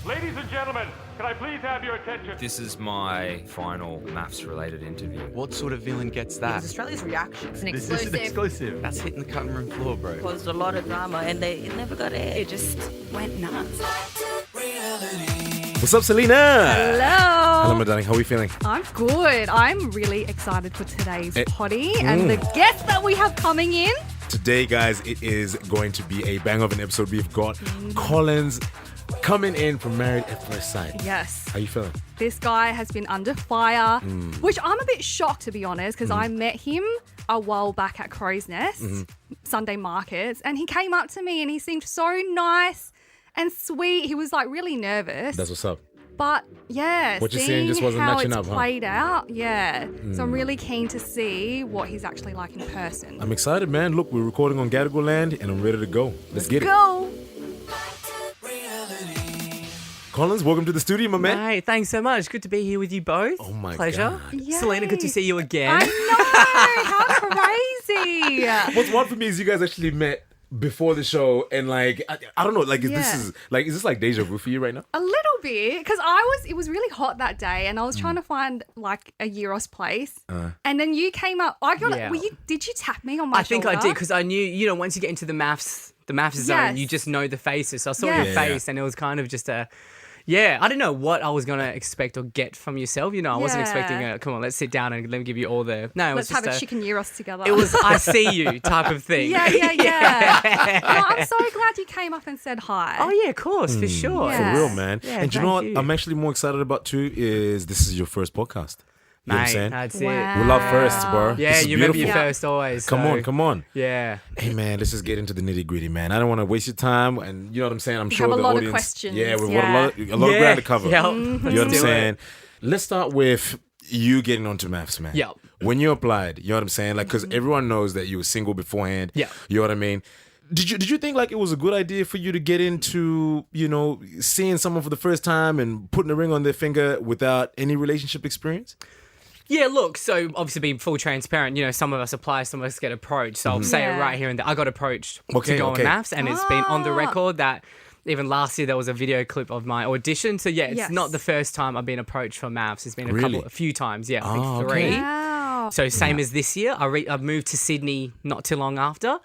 Ladies and gentlemen, can I please have your attention? This is my final MAFS-related interview. What sort of villain gets that? It's Australia's reaction. It's an This exclusive. is an exclusive. That's hitting the cutting room floor, bro. Caused a lot of drama and it never got aired. It just went nuts. What's up, Selina? Hello. Hello, my darling. How are we feeling? I'm good. I'm really excited for today's potty and the guests that we have coming in. Today, guys, it is going to be a bang of an episode. We've got Collins coming in from Married at First Sight. Yes. How you feeling? This guy has been under fire, which I'm a bit shocked, to be honest, because I met him a while back at Crow's Nest, Sunday markets, and he came up to me and he seemed so nice and sweet. He was like really nervous. That's what's up. But yeah, What you're seeing just wasn't how matching it's up, huh? played out, yeah. So I'm really keen to see what he's actually like in person. I'm excited, man. Look, we're recording on Gadigal land, and I'm ready to go. Let's get it. Go. Collins, welcome to the studio, my man. Hey, thanks so much. Good to be here with you both. Oh my Pleasure. God. Yay. Selena, good to see you again. I know, how crazy. What's one for me is you guys actually met before the show, and like I don't know, like is this like deja vu for you right now? A little bit, because it was really hot that day, and I was trying to find like a Euros place, and then you came up. I got Yeah. did you tap me on my I think I shoulder? did because I knew, once you get into the MAFS zone, Yes. you just know the faces. So I saw Yes. your face and it was kind of just I didn't know what I was going to expect or get from yourself. I wasn't expecting come on, let's sit down and let me give you all the... No, it Let's was just have a chicken Euros together. It was I see you type of thing. Yeah. No, I'm so glad you came up and said hi. Oh, yeah, of course, for sure. Yeah. For real, man. Yeah, and you know what thank you. I'm actually more excited about too is this is your first podcast. You know what I'm Mate, saying? that's Wow. We love firsts, bro. it. Yeah, This is you remember beautiful. your first always. Come on. Yeah. Hey man, let's just get into the nitty gritty, man. I don't want to waste your time, and you know what I'm saying. I'm sure have a the lot of audience. questions, Yeah, we've yeah. got a lot of ground to cover. Yeah. You know what I'm saying. Let's start with you getting onto MAFS, man. Yeah. When you applied, you know what I'm saying, like because everyone knows that you were single beforehand. Yeah. You know what I mean. Did you think like it was a good idea for you to get into seeing someone for the first time and putting a ring on their finger without any relationship experience? Yeah, look, so obviously being full transparent, some of us apply, some of us get approached. So I'll say it Yeah. right here and there. I got approached Okay, to go okay. on MAFS, and it's been on the record that even last year there was a video clip of my audition. So yeah, it's Yes. not the first time I've been approached for MAFS. It's been Really? a few times. Yeah, I Oh, think okay. 3. Wow. So same as this year, I moved to Sydney not too long after.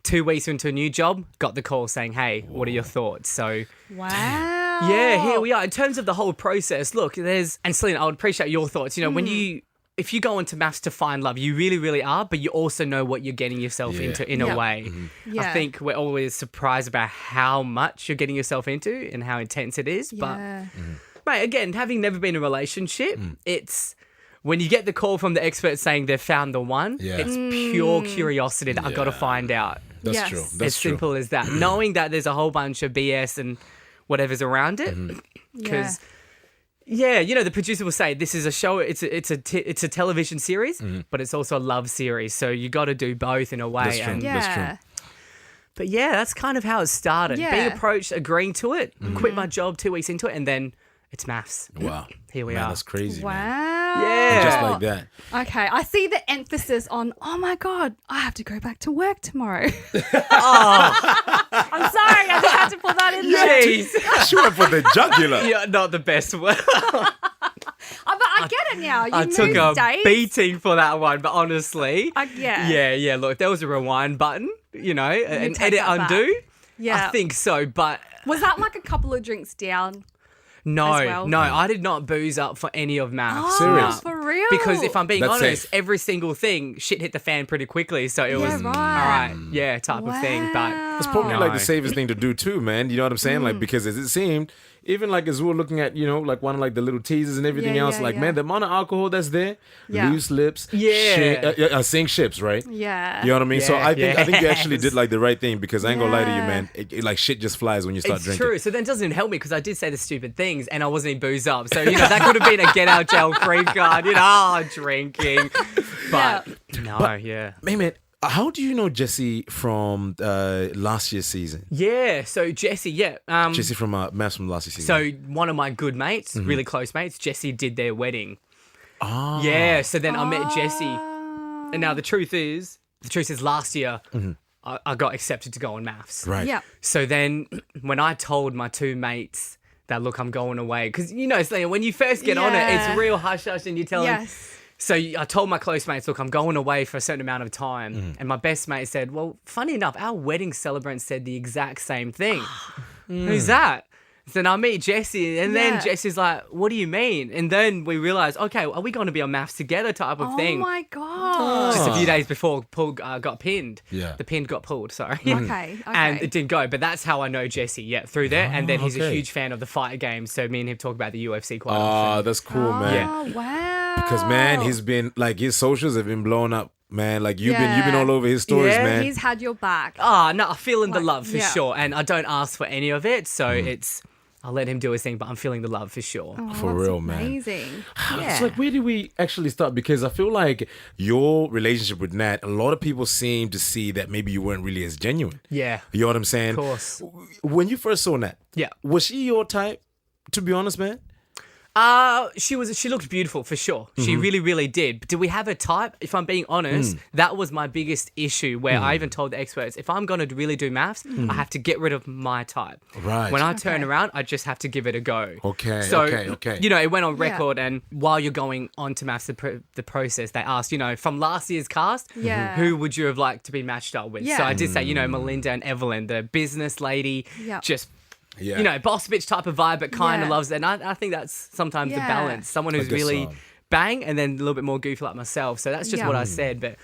2 weeks into a new job, got the call saying, "Hey, what are your thoughts?" So Wow. yeah, here we are. In terms of the whole process, look, and Selena, I would appreciate your thoughts. If you go into MAFS to find love, you really, really are, but you also know what you're getting yourself into in Yeah. a way. Yeah. I think we're always surprised about how much you're getting yourself into and how intense it is. But, Yeah. mate, again, having never been in a relationship, it's when you get the call from the expert saying they've found the one, Yeah. it's pure curiosity that I've got to find out. That's Yes. true. As That's As true. simple as that. Knowing that there's a whole bunch of BS and whatever's around it. Because... Yeah, the producer will say this is a show. It's a television series, but it's also a love series. So you got to do both in a way. That's true. And, That's true. Yeah. but yeah, that's kind of how it started. Yeah. Being approached, agreeing to it, quit my job 2 weeks into it, and then it's MAFS. Wow. Here we Man, are. that's crazy. Man. Wow. Yeah. Just like that. Okay, I see the emphasis on, oh my God, I have to go back to work tomorrow. I'm sorry, I just had to put that in there. Jeez. She went for the jugular. You're not the best one. But I get it now. You I took a moved dates. beating for that one, but honestly, Yeah. yeah. Look, if there was a rewind button, an take edit that back. undo. Yeah. I think so, but Was that like a couple of drinks down? no, as well? no, I did not booze up for any of MAFS. Oh, Serious? for real? Because if I'm being That's honest, safe. every single thing, shit hit the fan pretty quickly. So it Yeah, was, right. all right, yeah, type of thing. But It's probably No. like the safest thing to do too, man. You know what I'm saying? Like because as it seemed, even like as we were looking at, like one of like the little teasers and everything Yeah, else, yeah, like yeah. man, the amount of alcohol that's there, Yeah. loose lips, Yeah. sink ships, right? Yeah. You know what I mean? So Yeah, I think you actually yes. did like the right thing because I ain't gonna lie to you, Yeah. man. Like shit just flies when you start it's drinking. true. So then it doesn't help me because I did say the stupid things and I wasn't even booze up. So, that could have been a get out jail free card, drinking. But yeah. Hey man, how do you know Jesse from last year's season? Yeah, so Jesse, Jesse from MAFS from last year's season. so one of my good mates, really close mates, Jesse did their wedding. oh. Yeah, so then I met Jesse. And now the truth is last year I got accepted to go on MAFS. Right. Yeah. So then when I told my two mates that, look, I'm going away. Because, you know, Selena, when you first get on it, Yeah. it's real hush-hush and you tell them. Yes. So I told my close mates, look, I'm going away for a certain amount of time. Mm-hmm. And my best mate said, well, funny enough, our wedding celebrant said the exact same thing. Who's that? So then I meet Jessie, and then Yeah. Jessie's like, what do you mean? And then we realised, okay, are we going to be on MAFS together type of Oh thing? my God. Just a few days before Paul got pinned. Yeah. The pin got pulled, sorry. Okay. And it didn't go, but that's how I know Jesse, through there. And then he's a okay. huge fan of the fighter games, so me and him talk about the UFC quite Ah, often. that's cool, man. Oh, wow. Because man, he's been like his socials have been blown up, man. Like you've Yeah. been all over his stories, Yeah, man. He's had your back. Oh, no, I'm feeling the Like, love for yeah. sure. And I don't ask for any of it, so I'll let him do his thing, but I'm feeling the love for sure. Oh, For that's real, man. amazing. It's like, where do we actually start? Because I feel like your relationship with Nat, a lot of people seem to see that maybe you weren't really as genuine. Yeah. You know what I'm saying? Of course. When you first saw Nat, Yeah. was she your type? To be honest, man. She looked beautiful for sure. She really, really did. But did we have a type? If I'm being honest, that was my biggest issue where I even told the experts, if I'm going to really do MAFS, I have to get rid of my type. Right. When I turn Okay. around, I just have to give it a go. Okay, So, okay. you know, it went on record, and while you're going on to MAFS, the process, they asked, you know, from last year's cast, Yeah. who would you have liked to be matched up with? So Yeah. I did say, you know, Melinda and Evelyn, the business lady, Yeah. just... Yeah. You know, boss bitch type of vibe, but kind of Yeah. loves it. And I think that's sometimes the Yeah. balance. Someone who's guess really so. bang and then a little bit more goofy like myself. So that's just Yeah. what I said. But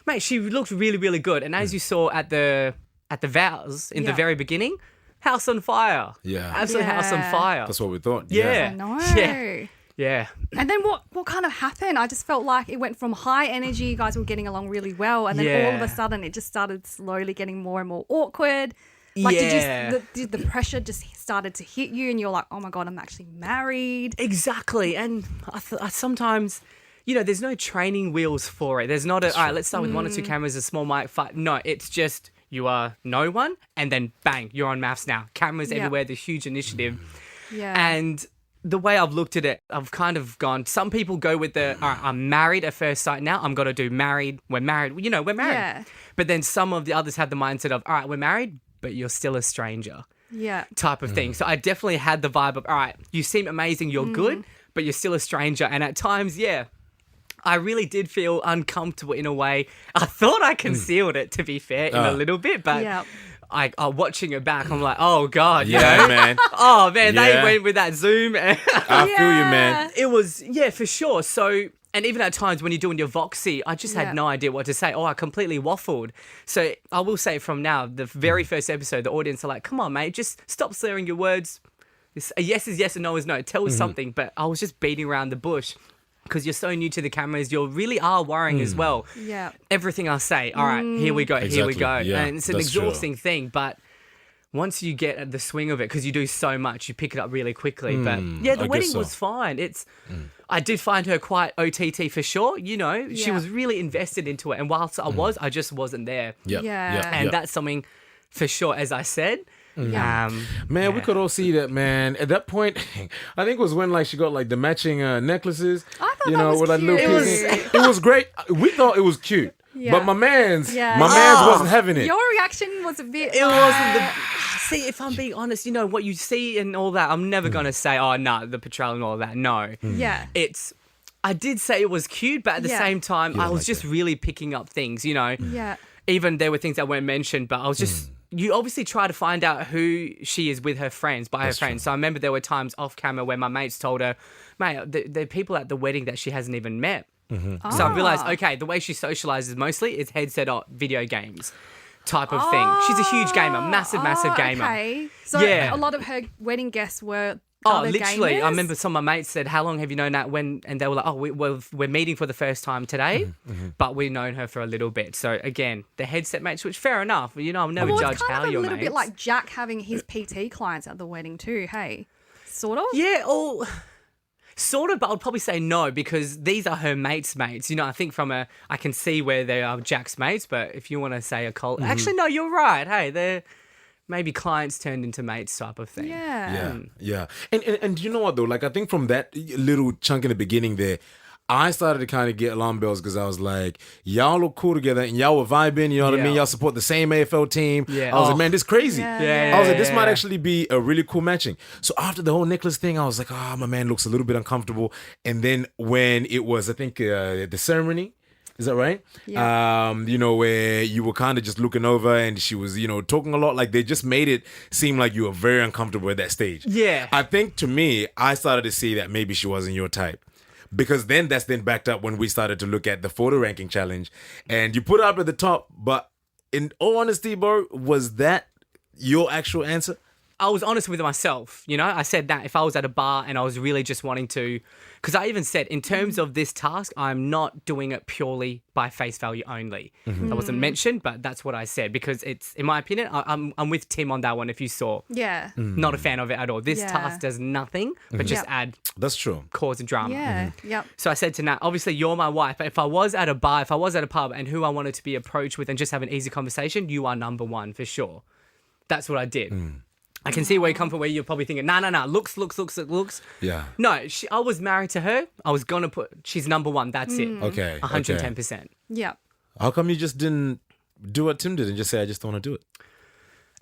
mate, she looked really, really good. And as you saw at the vows in the Yeah. very beginning, house on fire. Yeah. Absolute house on Yeah. fire. That's what we thought. Yeah. I know. Yeah. Yeah. And then what kind of happened? I just felt like it went from high energy, you guys were getting along really well, and then all of Yeah. a sudden it just started slowly getting more and more awkward. Like, Yeah. did the pressure just started to hit you, and you're like, oh my God, I'm actually married? Exactly. And I sometimes, you know, there's no training wheels for it. There's not all right, let's start with 1 or 2 cameras, a small mic, fight. No, it's just you are no one, and then bang, you're on MAFS now. Cameras Yeah. everywhere, the huge initiative. Yeah. And the way I've looked at it, I've kind of gone, some people go with the, all right, I'm married at first sight now, I'm going to do married, we're married. You know, we're married. Yeah. But then some of the others have the mindset of, all right, we're married, but you're still a stranger Yeah. type of thing. So I definitely had the vibe of, all right, you seem amazing, you're good, but you're still a stranger. And at times, I really did feel uncomfortable in a way. I thought I concealed it, to be fair, in a little bit, but Yeah. watching it back, I'm like, oh God, you Yeah, know? man. Oh man, Yeah. they went with that zoom. I feel you, man. It was, for sure. So, and even at times when you're doing your Voxy, I just Yeah. had no idea what to say. Oh, I completely waffled. So I will say from now, the very first episode, the audience are like, come on, mate, just stop slurring your words. A yes is yes and no is no. Tell us something. But I was just beating around the bush because you're so new to the cameras. You really are worrying as well. Yeah. Everything I say, all right, here we go, here we go. Exactly. Yeah, And it's an that's true. exhausting thing, but once you get the swing of it, because you do so much, you pick it up really quickly. But yeah, I the guess wedding so. was fine. I did find her quite OTT for sure. You know, she Yeah. was really invested into it. And whilst I just wasn't there. Yep. Yeah. Yep. And yep. that's something for sure, as I said. Yeah. Man, we could all see that, man. At that point, I think it was when like she got like the matching necklaces. I thought you that know, was with like little cute. pieces. It was great. We thought it was cute, Yeah. but my man's Yeah. wasn't having it. Your reaction was a bit. It wasn't the. See, if I'm being honest, you know, what you see and all that, I'm never going to say, oh, no, the portrayal and all that. No. Yeah. I did say it was cute, but at the Yeah. same time, I was like just really picking up things, you know. Yeah. Even there were things that weren't mentioned, but I was just, you obviously try to find out who she is with her friends, by her friends. So I remember there were times off camera where my mates told her, mate, there are people at the wedding that she hasn't even met. So I realized, okay, the way she socializes mostly is headset or video games type of thing. She's a huge gamer, massive gamer. Okay. So Yeah. a lot of her wedding guests were. Oh, other literally. gamers? I remember some of my mates said, how long have you known that? And they were like, oh, we're meeting for the first time today, but we've known her for a little bit. So again, the headset mates, which fair enough. You know, I'll never Well, judge it's kind how of a you're little mates. bit like Jack having his PT clients at the wedding too. Hey, sort of. Yeah, or sort of, but I'd probably say no because these are her mates' mates. You know, I think I can see where they are Jack's mates, but if you want to say a cult, actually, no, you're right. Hey, they're maybe clients turned into mates type of thing. Yeah. Yeah. And you know what though? Like I think from that little chunk in the beginning there, I started to kind of get alarm bells because I was like, y'all look cool together and y'all were vibing, you know what I mean? Y'all support the same AFL team. Yeah. I was like, man, this is crazy. Yeah. I was like, this might actually be a really cool matching. So after the whole necklace thing, I was like, my man looks a little bit uncomfortable. And then when it was, I think, the ceremony, is that right? Yeah. You know, where you were kind of just looking over and she was, you know, talking a lot. Like, they just made it seem like you were very uncomfortable at that stage. Yeah. I think, to me, I started to see that maybe she wasn't your type. Because then that's backed up when we started to look at the photo ranking challenge. And you put it up at the top, but in all honesty, bro, was that your actual answer? I was honest with myself, you know. I said that if I was at a bar and I was really just wanting to, because I even said in terms of this task, I'm not doing it purely by face value only. That wasn't mentioned, but that's what I said because it's, in my opinion, I'm with Tim on that one. If you saw, Yeah. not a fan of it at all. This Yeah. task does nothing but just Yep. add That's true. cause and drama. Yeah. Yep. So I said to Nat, obviously you're my wife, but if I was at a bar, if I was at a pub and who I wanted to be approached with and just have an easy conversation, you are number one for sure. That's what I did. I can see where you come from, where you're probably thinking, nah, looks. Yeah. No, I was married to her. I was going to she's number one. That's it. Okay. 110%. Yep. How come you just didn't do what Tim did and just say, I just don't want to do it?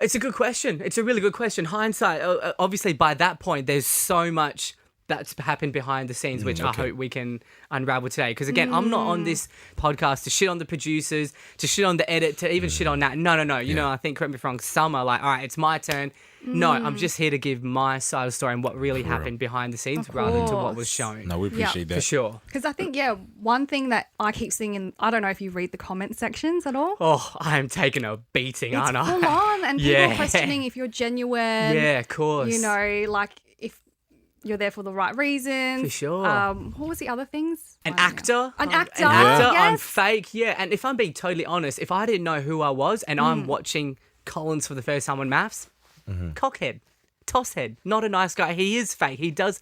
It's a good question. It's a really good question. Hindsight, obviously by that point, there's so much that's happened behind the scenes, which I hope we can unravel today. Because again, I'm not on this podcast to shit on the producers, to shit on the edit, to even shit on that. No. You know, I think, correct me if I'm wrong, some are like, all right, it's my turn. No, I'm just here to give my side of the story and what really happened behind the scenes rather than to what was shown. No, we appreciate For that. sure. Because I think, one thing that I keep seeing in, I don't know if you read the comment sections at all. Oh, I am taking a beating, It's aren't I? full on, and people Yeah. questioning if you're genuine. Yeah, of course. You know, like if you're there for the right reasons. For sure. What was the other things? An I don't know. actor. An actor. An actor. Yes. I'm fake. Yeah. And if I'm being totally honest, if I didn't know who I was and I'm watching Collins for the first time on MAFS, cockhead, tosshead, not a nice guy. He is fake. He does.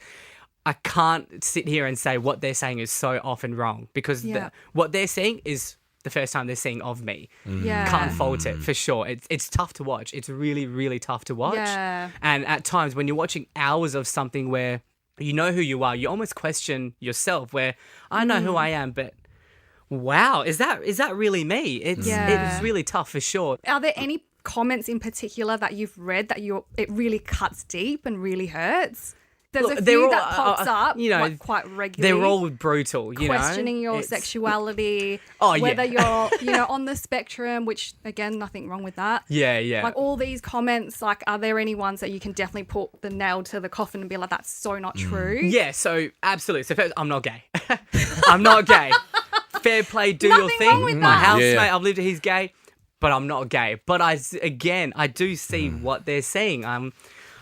I can't sit here and say what they're saying is so often wrong because Yeah. what they're saying is the first time they're seeing of me. Yeah. Can't fault it for sure. It's tough to watch. It's really, really tough to watch. Yeah. And at times when you're watching hours of something where you know who you are, you almost question yourself where I know who I am, but wow, is that really me? It's really tough for sure. Are there any comments in particular that you've read that it really cuts deep and really hurts? There's Look, a they're few all, that pops up, you know, like, quite regularly. They're all brutal, you know. Questioning your It's- sexuality, Oh, yeah. whether you're, on the spectrum, which again, nothing wrong with that. Yeah. Like all these comments, like, are there any ones that you can definitely put the nail to the coffin and be like, that's so not true? Yeah, so absolutely. So first, I'm not gay. I'm not gay. Fair play, do your Nothing thing. wrong with My that. housemate, Yeah. I've lived it, he's gay, but I'm not gay. But I do see what they're saying.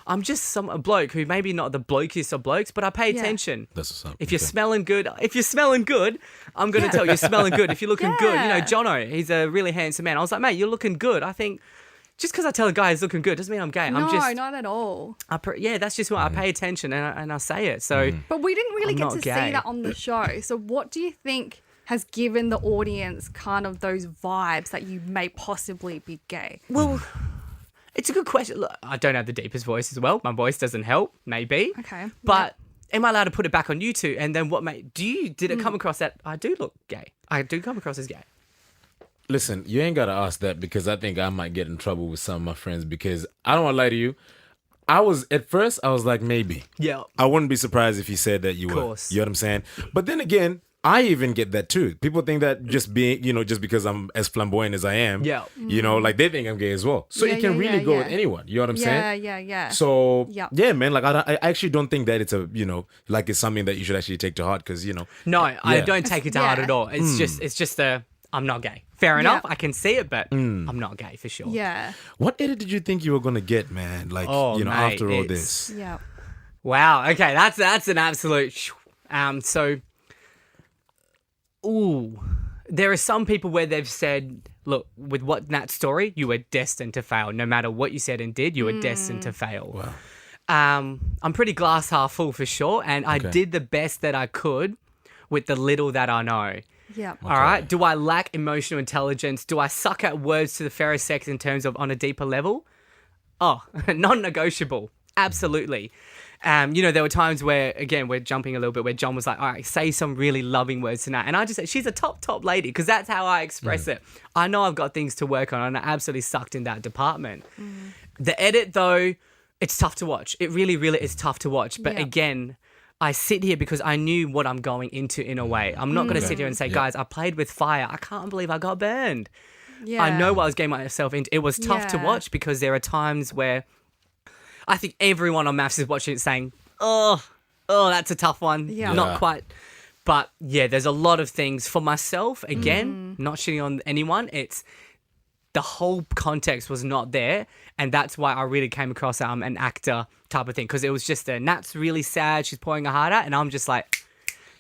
I'm just a bloke who maybe not the blokiest of blokes, but I pay Yeah. attention. That's what's up. If you're Okay. smelling good, I'm going to tell you you're smelling good. If you're looking good, you know, Yeah. Jono, he's a really handsome man. I was like, mate, you're looking good. I think just because I tell a guy he's looking good doesn't mean I'm gay. No, I'm just, not at all. that's just what I pay attention and I say it. So But we didn't really I'm get not to gay. see that on the show. So what do you think has given the audience kind of those vibes that you may possibly be gay? well, it's a good question. Look, I don't have the deepest voice as well. My voice doesn't help, maybe. Okay, But am I allowed to put it back on you two? And then did it come across that I do look gay? I do come across as gay. Listen, you ain't got to ask that because I think I might get in trouble with some of my friends because I don't want to lie to you. At first, I was like, maybe. Yeah. I wouldn't be surprised if you said that you were. course. You know what I'm saying? But then again, I even get that too. People think that just because I'm as flamboyant as I am, Yeah. like they think I'm gay as well. So Yeah, it can yeah, really yeah, go yeah. with anyone. You know what I'm saying? Yeah. So Yep. yeah, man. Like I actually don't think that it's like it's something that you should actually take to heart because No, I Yeah. don't take it to heart Yeah. at all. It's just I'm not gay. Fair enough. Yeah. I can see it, but I'm not gay for sure. Yeah. What edit did you think you were gonna get, man? Like Oh, mate, after all it's- this. Yeah. Wow. Okay, that's an absolute. So, there are some people where they've said, look, with Nat's story, you were destined to fail. No matter what you said and did, you were destined to fail. Wow. I'm pretty glass half full for sure, and I Okay. did the best that I could with the little that I know. Yeah. All right. Do I lack emotional intelligence? Do I suck at words to the fairest sex in terms of on a deeper level? Oh, non-negotiable. Absolutely. There were times where, again, we're jumping a little bit, where John was like, all right, say some really loving words to Nat. And I just said, she's a top lady, because that's how I express it. I know I've got things to work on, and I absolutely sucked in that department. The edit, though, it's tough to watch. It really, really is tough to watch. But again, I sit here because I knew what I'm going into in a way. I'm not going to sit here and say, guys, I played with fire. I can't believe I got burned. Yeah. I know what I was getting myself into. It was tough to watch, because there are times where I think everyone on MAFS is watching it saying, oh, that's a tough one. Yeah. Not quite. But yeah, there's a lot of things for myself. Again, not shitting on anyone. It's the whole context was not there. And that's why I really came across an actor type of thing. Because it was just Nat's really sad. She's pouring her heart out. And I'm just like,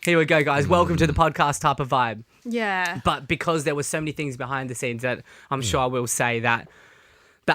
here we go, guys. Welcome to the podcast type of vibe. Yeah. But because there were so many things behind the scenes that I'm sure I will say that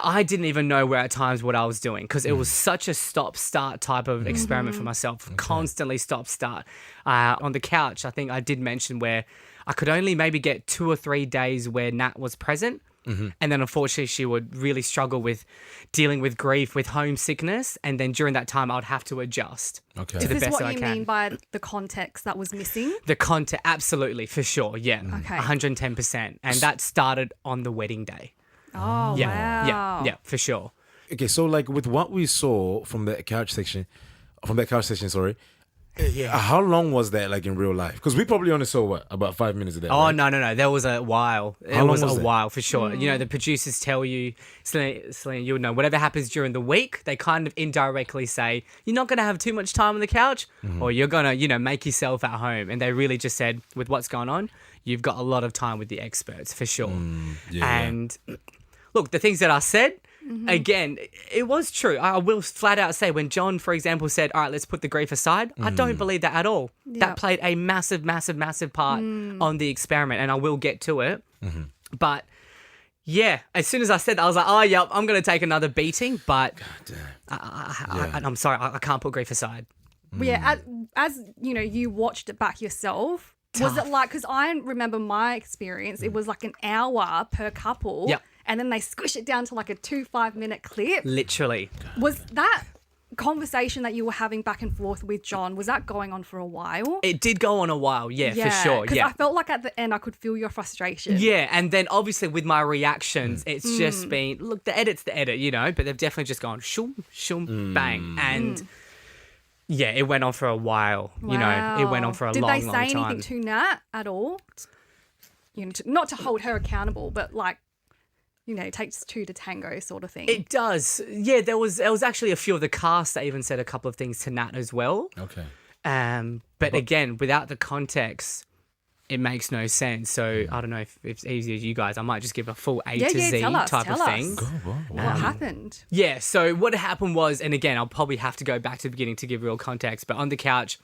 I didn't even know where at times what I was doing, because it was such a stop-start type of experiment for myself, constantly stop-start. On the couch, I think I did mention where I could only maybe get 2 or 3 days where Nat was present. And then unfortunately she would really struggle with dealing with grief, with homesickness. And then during that time, I would have to adjust to the Is this best what that I you can. mean by the context that was missing? The content, absolutely, for sure. Yeah. Okay. 110%. And that started on the wedding day. Oh, Yeah. wow. Yeah, for sure. Okay, so like with what we saw from that couch section, sorry. How long was that like in real life? Because we probably only saw about 5 minutes of that. Oh, right? no. There was a while. It long was was a that? while for sure. The producers tell you, Selina, you would know, whatever happens during the week, they kind of indirectly say, you're not going to have too much time on the couch, or you're going to, make yourself at home. And they really just said, with what's going on, you've got a lot of time with the experts for sure. And look, the things that I said, again, it was true. I will flat out say, when John, for example, said, all right, let's put the grief aside, I don't believe that at all. That played a massive, massive, massive part on the experiment, and I will get to it. But yeah, as soon as I said that, I was like, oh, yep, I'm going to take another beating, but I'm sorry, I can't put grief aside. But yeah, as you watched it back yourself, was it like, because I remember my experience, it was like an hour per couple. Yep. And then they squish it down to like a 2 5-minute clip. Literally. Was that conversation that you were having back and forth with John, was that going on for a while? It did go on a while, for sure. Because Yeah. I felt like at the end I could feel your frustration. Yeah, and then obviously with my reactions, it's just been, look, the edit's the edit, but they've definitely just gone shoom, shoom, bang. And yeah, it went on for a while, it went on for a long, long time. Did they say anything to Nat at all? Not to hold her accountable, but like, it takes two to tango sort of thing. It does. Yeah, there was actually a few of the cast that even said a couple of things to Nat as well. Okay. But again, without the context, it makes no sense. So I don't know if it's easy as you guys. I might just give a full A to Z tell us. type of thing. What happened? Yeah, so what happened was, and again, I'll probably have to go back to the beginning to give real context, but on the couch,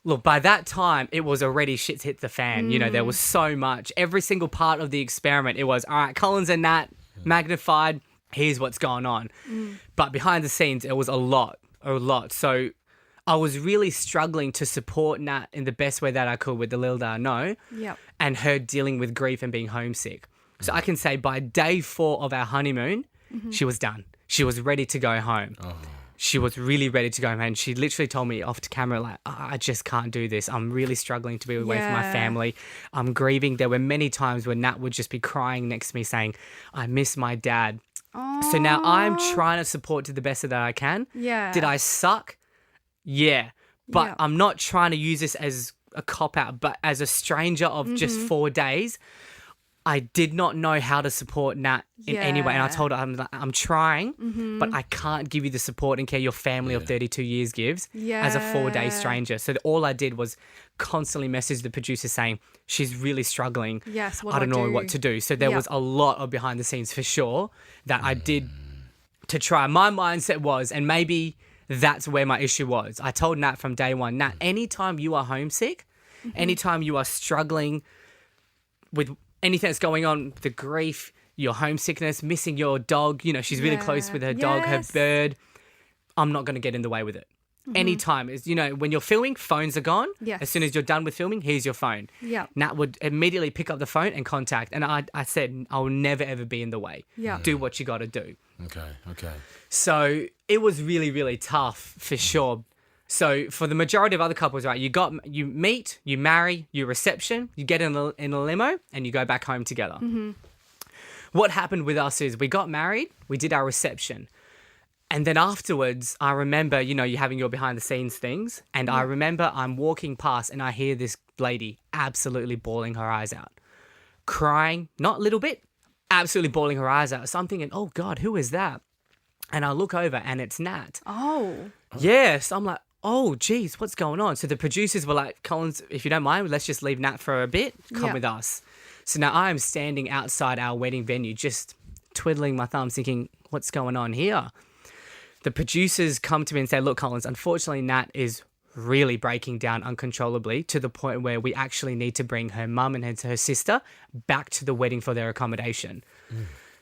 look, by that time, it was already shit's hit the fan. There was so much. Every single part of the experiment, it was, all right, Collins and Nat, magnified, here's what's going on. But behind the scenes, it was a lot. So I was really struggling to support Nat in the best way that I could with the little that I know. Yep. And her dealing with grief and being homesick. So I can say by day 4 of our honeymoon, she was done. She was ready to go home. She was really ready to go home, and she literally told me off to camera, like, I just can't do this. I'm really struggling to be away from my family. I'm grieving. There were many times when Nat would just be crying next to me saying, I miss my dad. So now I'm trying to support to the best that I can. Yeah. Did I suck? Yeah. But Yeah. I'm not trying to use this as a cop-out, but as a stranger of just 4 days, I did not know how to support Nat in any way. And I told her, I'm trying, but I can't give you the support and care your family of 32 years gives as a 4-day stranger. So all I did was constantly message the producer saying, she's really struggling. Yes, I don't know what to do. So there was a lot of behind the scenes for sure that I did to try. My mindset was, and maybe that's where my issue was. I told Nat from day one, Nat, anytime you are homesick, anytime you are struggling with anything that's going on, the grief, your homesickness, missing your dog, she's really close with her dog, her bird, I'm not going to get in the way with it. Anytime. Is when you're filming, phones are gone. Yes. As soon as you're done with filming, here's your phone. Yeah. Nat would immediately pick up the phone and contact. And I said, I will never, ever be in the way. Yeah. Do what you got to do. Okay. So it was really, really tough for sure. So for the majority of other couples, right, you meet, you marry, you reception, you get in a limo, and you go back home together. Mm-hmm. What happened with us is we got married, we did our reception. And then afterwards, I remember, you having your behind the scenes things. And I remember I'm walking past and I hear this lady absolutely bawling her eyes out. Crying, not a little bit, absolutely bawling her eyes out. So I'm thinking, oh God, who is that? And I look over and it's Nat. Oh. Yes. I'm like, oh, geez, what's going on? So the producers were like, Collins, if you don't mind, let's just leave Nat for a bit. Come with us. So now I am standing outside our wedding venue, just twiddling my thumbs, thinking, what's going on here? The producers come to me and say, look, Collins, unfortunately, Nat is really breaking down uncontrollably to the point where we actually need to bring her mum and her sister back to the wedding for their accommodation.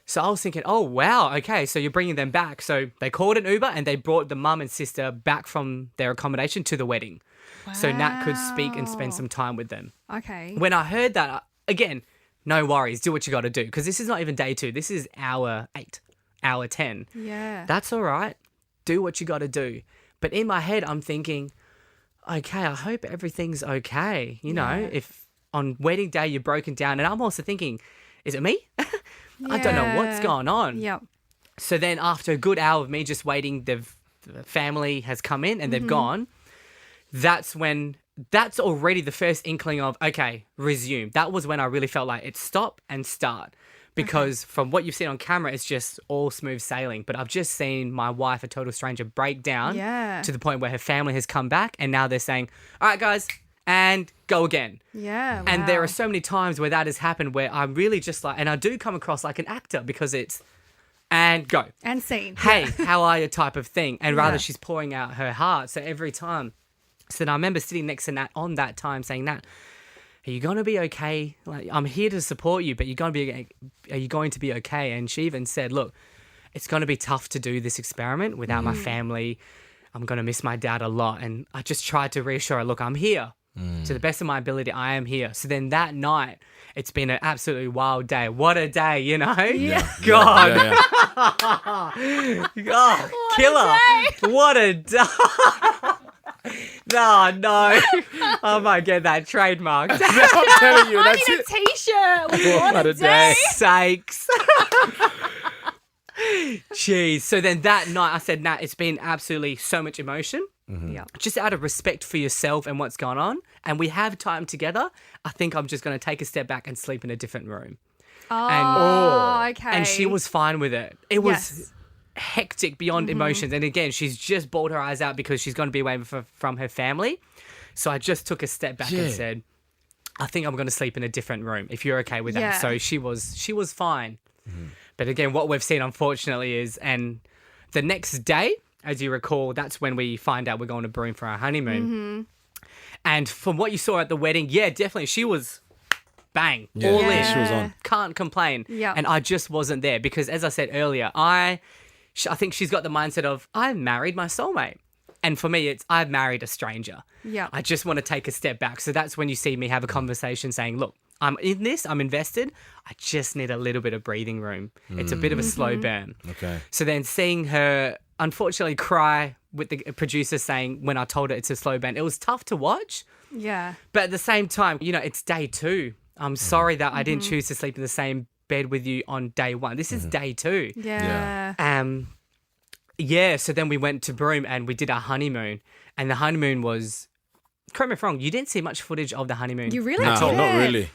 So I was thinking, oh, wow, okay, so you're bringing them back. So they called an Uber and they brought the mum and sister back from their accommodation to the wedding. Wow. So Nat could speak and spend some time with them. Okay. When I heard that, again, no worries, do what you got to do. Because this is not even day 2. This is hour 8, hour 10. Yeah. That's all right. Do what you got to do. But in my head, I'm thinking, okay, I hope everything's okay. If on wedding day you're broken down. And I'm also thinking, is it me? I don't know what's going on. Yep. So then after a good hour of me just waiting, the family has come in and they've gone. That's already the first inkling of, okay, resume. That was when I really felt like it's stop and start. Because from what you've seen on camera, it's just all smooth sailing. But I've just seen my wife, a total stranger, break down to the point where her family has come back. And now they're saying, all right, guys, and go again. Yeah. And there are so many times where that has happened where I'm really just like, and I do come across like an actor because it's, and go. And scene. Hey, how are you type of thing. And rather she's pouring out her heart. So every time. So then I remember sitting next to Nat on that time saying, Nat, are you going to be okay? Like, I'm here to support you, but are you going to be okay? And she even said, look, it's going to be tough to do this experiment without my family. I'm going to miss my dad a lot. And I just tried to reassure her, look, I'm here. To the best of my ability, I am here. So then that night, it's been an absolutely wild day. What a day, Yeah. God. Yeah. God, killer. What a day. No. I might get that trademarked. I'm telling you, I that's need a it. T-shirt. What What a a day. Sakes. Jeez. So then that night I said, Nat, it's been absolutely so much emotion. Yeah. Just out of respect for yourself and what's gone on. And we have time together. I think I'm just going to take a step back and sleep in a different room. Okay. And she was fine with it. It was Yes. hectic beyond emotions. And again, she's just bawled her eyes out because she's going to be away from her family. So I just took a step back and said, I think I'm going to sleep in a different room if you're okay with that. Yeah. So she was fine. But again, what we've seen, unfortunately, is, and the next day, as you recall, that's when we find out we're going to Broome for our honeymoon. And from what you saw at the wedding, yeah, definitely, she was bang, all in. She was on. Can't complain. Yeah. And I just wasn't there because, as I said earlier, I think she's got the mindset of, I married my soulmate. And for me, it's, I've married a stranger. Yeah. I just want to take a step back. So that's when you see me have a conversation saying, look, I'm in this, I'm invested. I just need a little bit of breathing room. It's a bit of a slow burn. Okay. So then seeing her unfortunately cry with the producer saying when I told her it's a slow burn, it was tough to watch. Yeah. But at the same time, it's day 2. I'm sorry that I didn't choose to sleep in the same bed with you on day 1. This is day 2. Yeah. So then we went to Broome and we did our honeymoon. And the honeymoon was, correct me if I'm wrong, you didn't see much footage of the honeymoon. You really No, didn't. not really.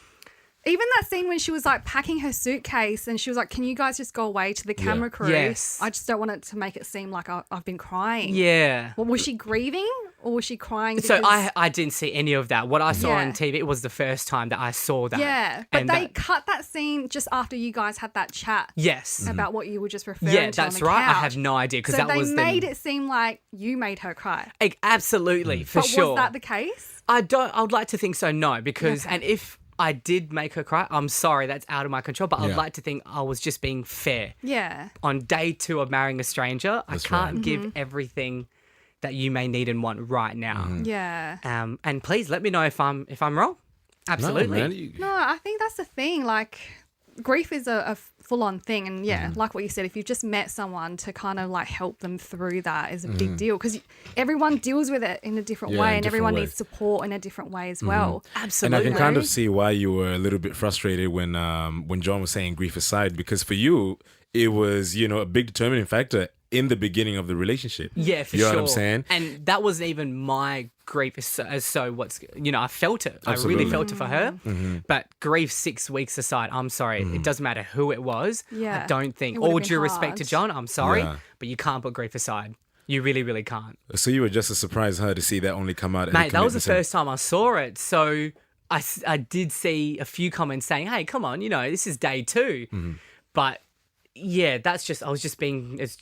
Even that scene when she was like packing her suitcase and she was like, can you guys just go away to the camera crew? Yes. I just don't want it to make it seem like I've been crying. Yeah. Well, was she grieving or was she crying? So because- I didn't see any of that. What I saw Yeah. on TV, it was the first time that I saw that. Yeah. But And they that- cut that scene just after you guys had that chat Yes. about what you were just referring Yeah, to on that's the right. I couch. have no idea because So that they was made it seem like you made her cry. Absolutely, for But sure. was that the case? I would like to think so, no, because, Okay. and if I did make her cry, I'm sorry, that's out of my control, but I'd Yeah. like to think I was just being fair. Yeah. On day 2 of marrying a stranger, I can't give everything that you may need and want right now. Yeah. And please let me know if I'm wrong. Absolutely. No, man, No, I think that's the thing. Like, grief is a full-on thing. And, yeah, like what you said, if you've just met someone to kind of, like, help them through that is a big deal because everyone deals with it in a different Yeah, way in and different everyone way. needs support in a different way as well. And Absolutely. I can kind of see why you were a little bit frustrated when John was saying grief aside, because for you, it was, a big determining factor in the beginning of the relationship. Yeah, for you know sure. what I'm saying? And that wasn't even my grief as so what's, I felt it. Absolutely. I really felt it for her. But grief 6 weeks aside, I'm sorry. It doesn't matter who it was. Yeah. I don't think, It would've all been due respect to hard. John, I'm sorry, Yeah. but you can't put grief aside. You really, really can't. So you were just as surprised her to see that only come out. at Mate, that was the commitment first time I saw it. So I did see a few comments saying, hey, come on, this is day 2. But yeah, that's just, I was just being as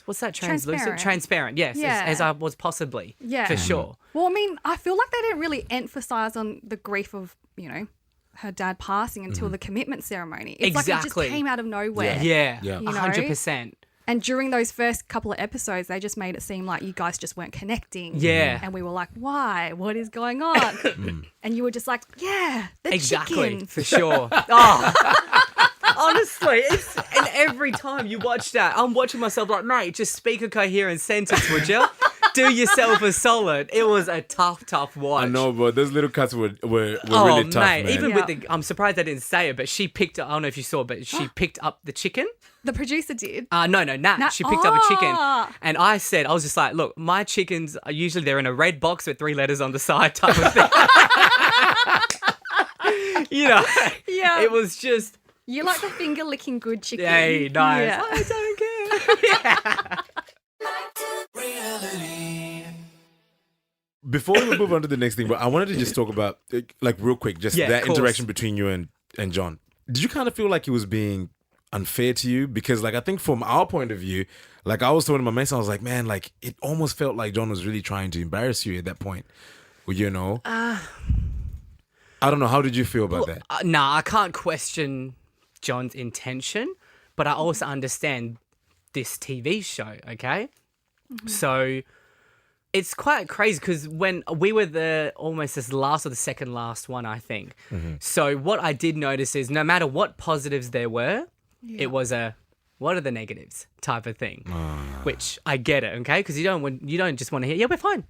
what's that, translucent? Transparent. Transparent, yes, Yeah. as I was possibly, Yeah. for sure. Well, I mean, I feel like they didn't really emphasize on the grief of, her dad passing until the commitment ceremony. It's like it Exactly. just came out of nowhere. Yeah, Yeah. 100%. And during those first couple of episodes, they just made it seem like you guys just weren't connecting. Yeah. And we were like, why? What is going on? And you were just like, yeah, the Exactly, chicken. for sure. Oh. Honestly, and every time you watch that, I'm watching myself like, mate, just speak a coherent sentence, would you? Do yourself a solid. It was a tough watch. I know, bro. Those little cuts were really tough, mate, man. even Yeah. with I'm surprised I didn't say it, but she picked up, I don't know if you saw, but she picked up the chicken. The producer did. No, Nat. Nat- She picked up a chicken. Ah. And I was just like, look, my chickens are usually they're in a red box with 3 letters on the side type of thing. Yeah. It was just, You like the finger licking good chicken. hey, nice. Yeah. I don't care. Before we move on to the next thing, but I wanted to just talk about, like, real quick, just Yeah, that of course. interaction between you and John. Did you kind of feel like he was being unfair to you? Because, like, I think from our point of view, like, I was telling my mates, I was like, man, like, it almost felt like John was really trying to embarrass you at that point. Well, I don't know. How did you feel about that? Nah, I can't question John's intention, but I also understand this TV show, okay? So it's quite crazy because when we were almost this last or the second last one, I think. So what I did notice is no matter what positives there were, it was what are the negatives type of thing, which I get it, okay? Because you don't just want to hear, yeah, we're fine.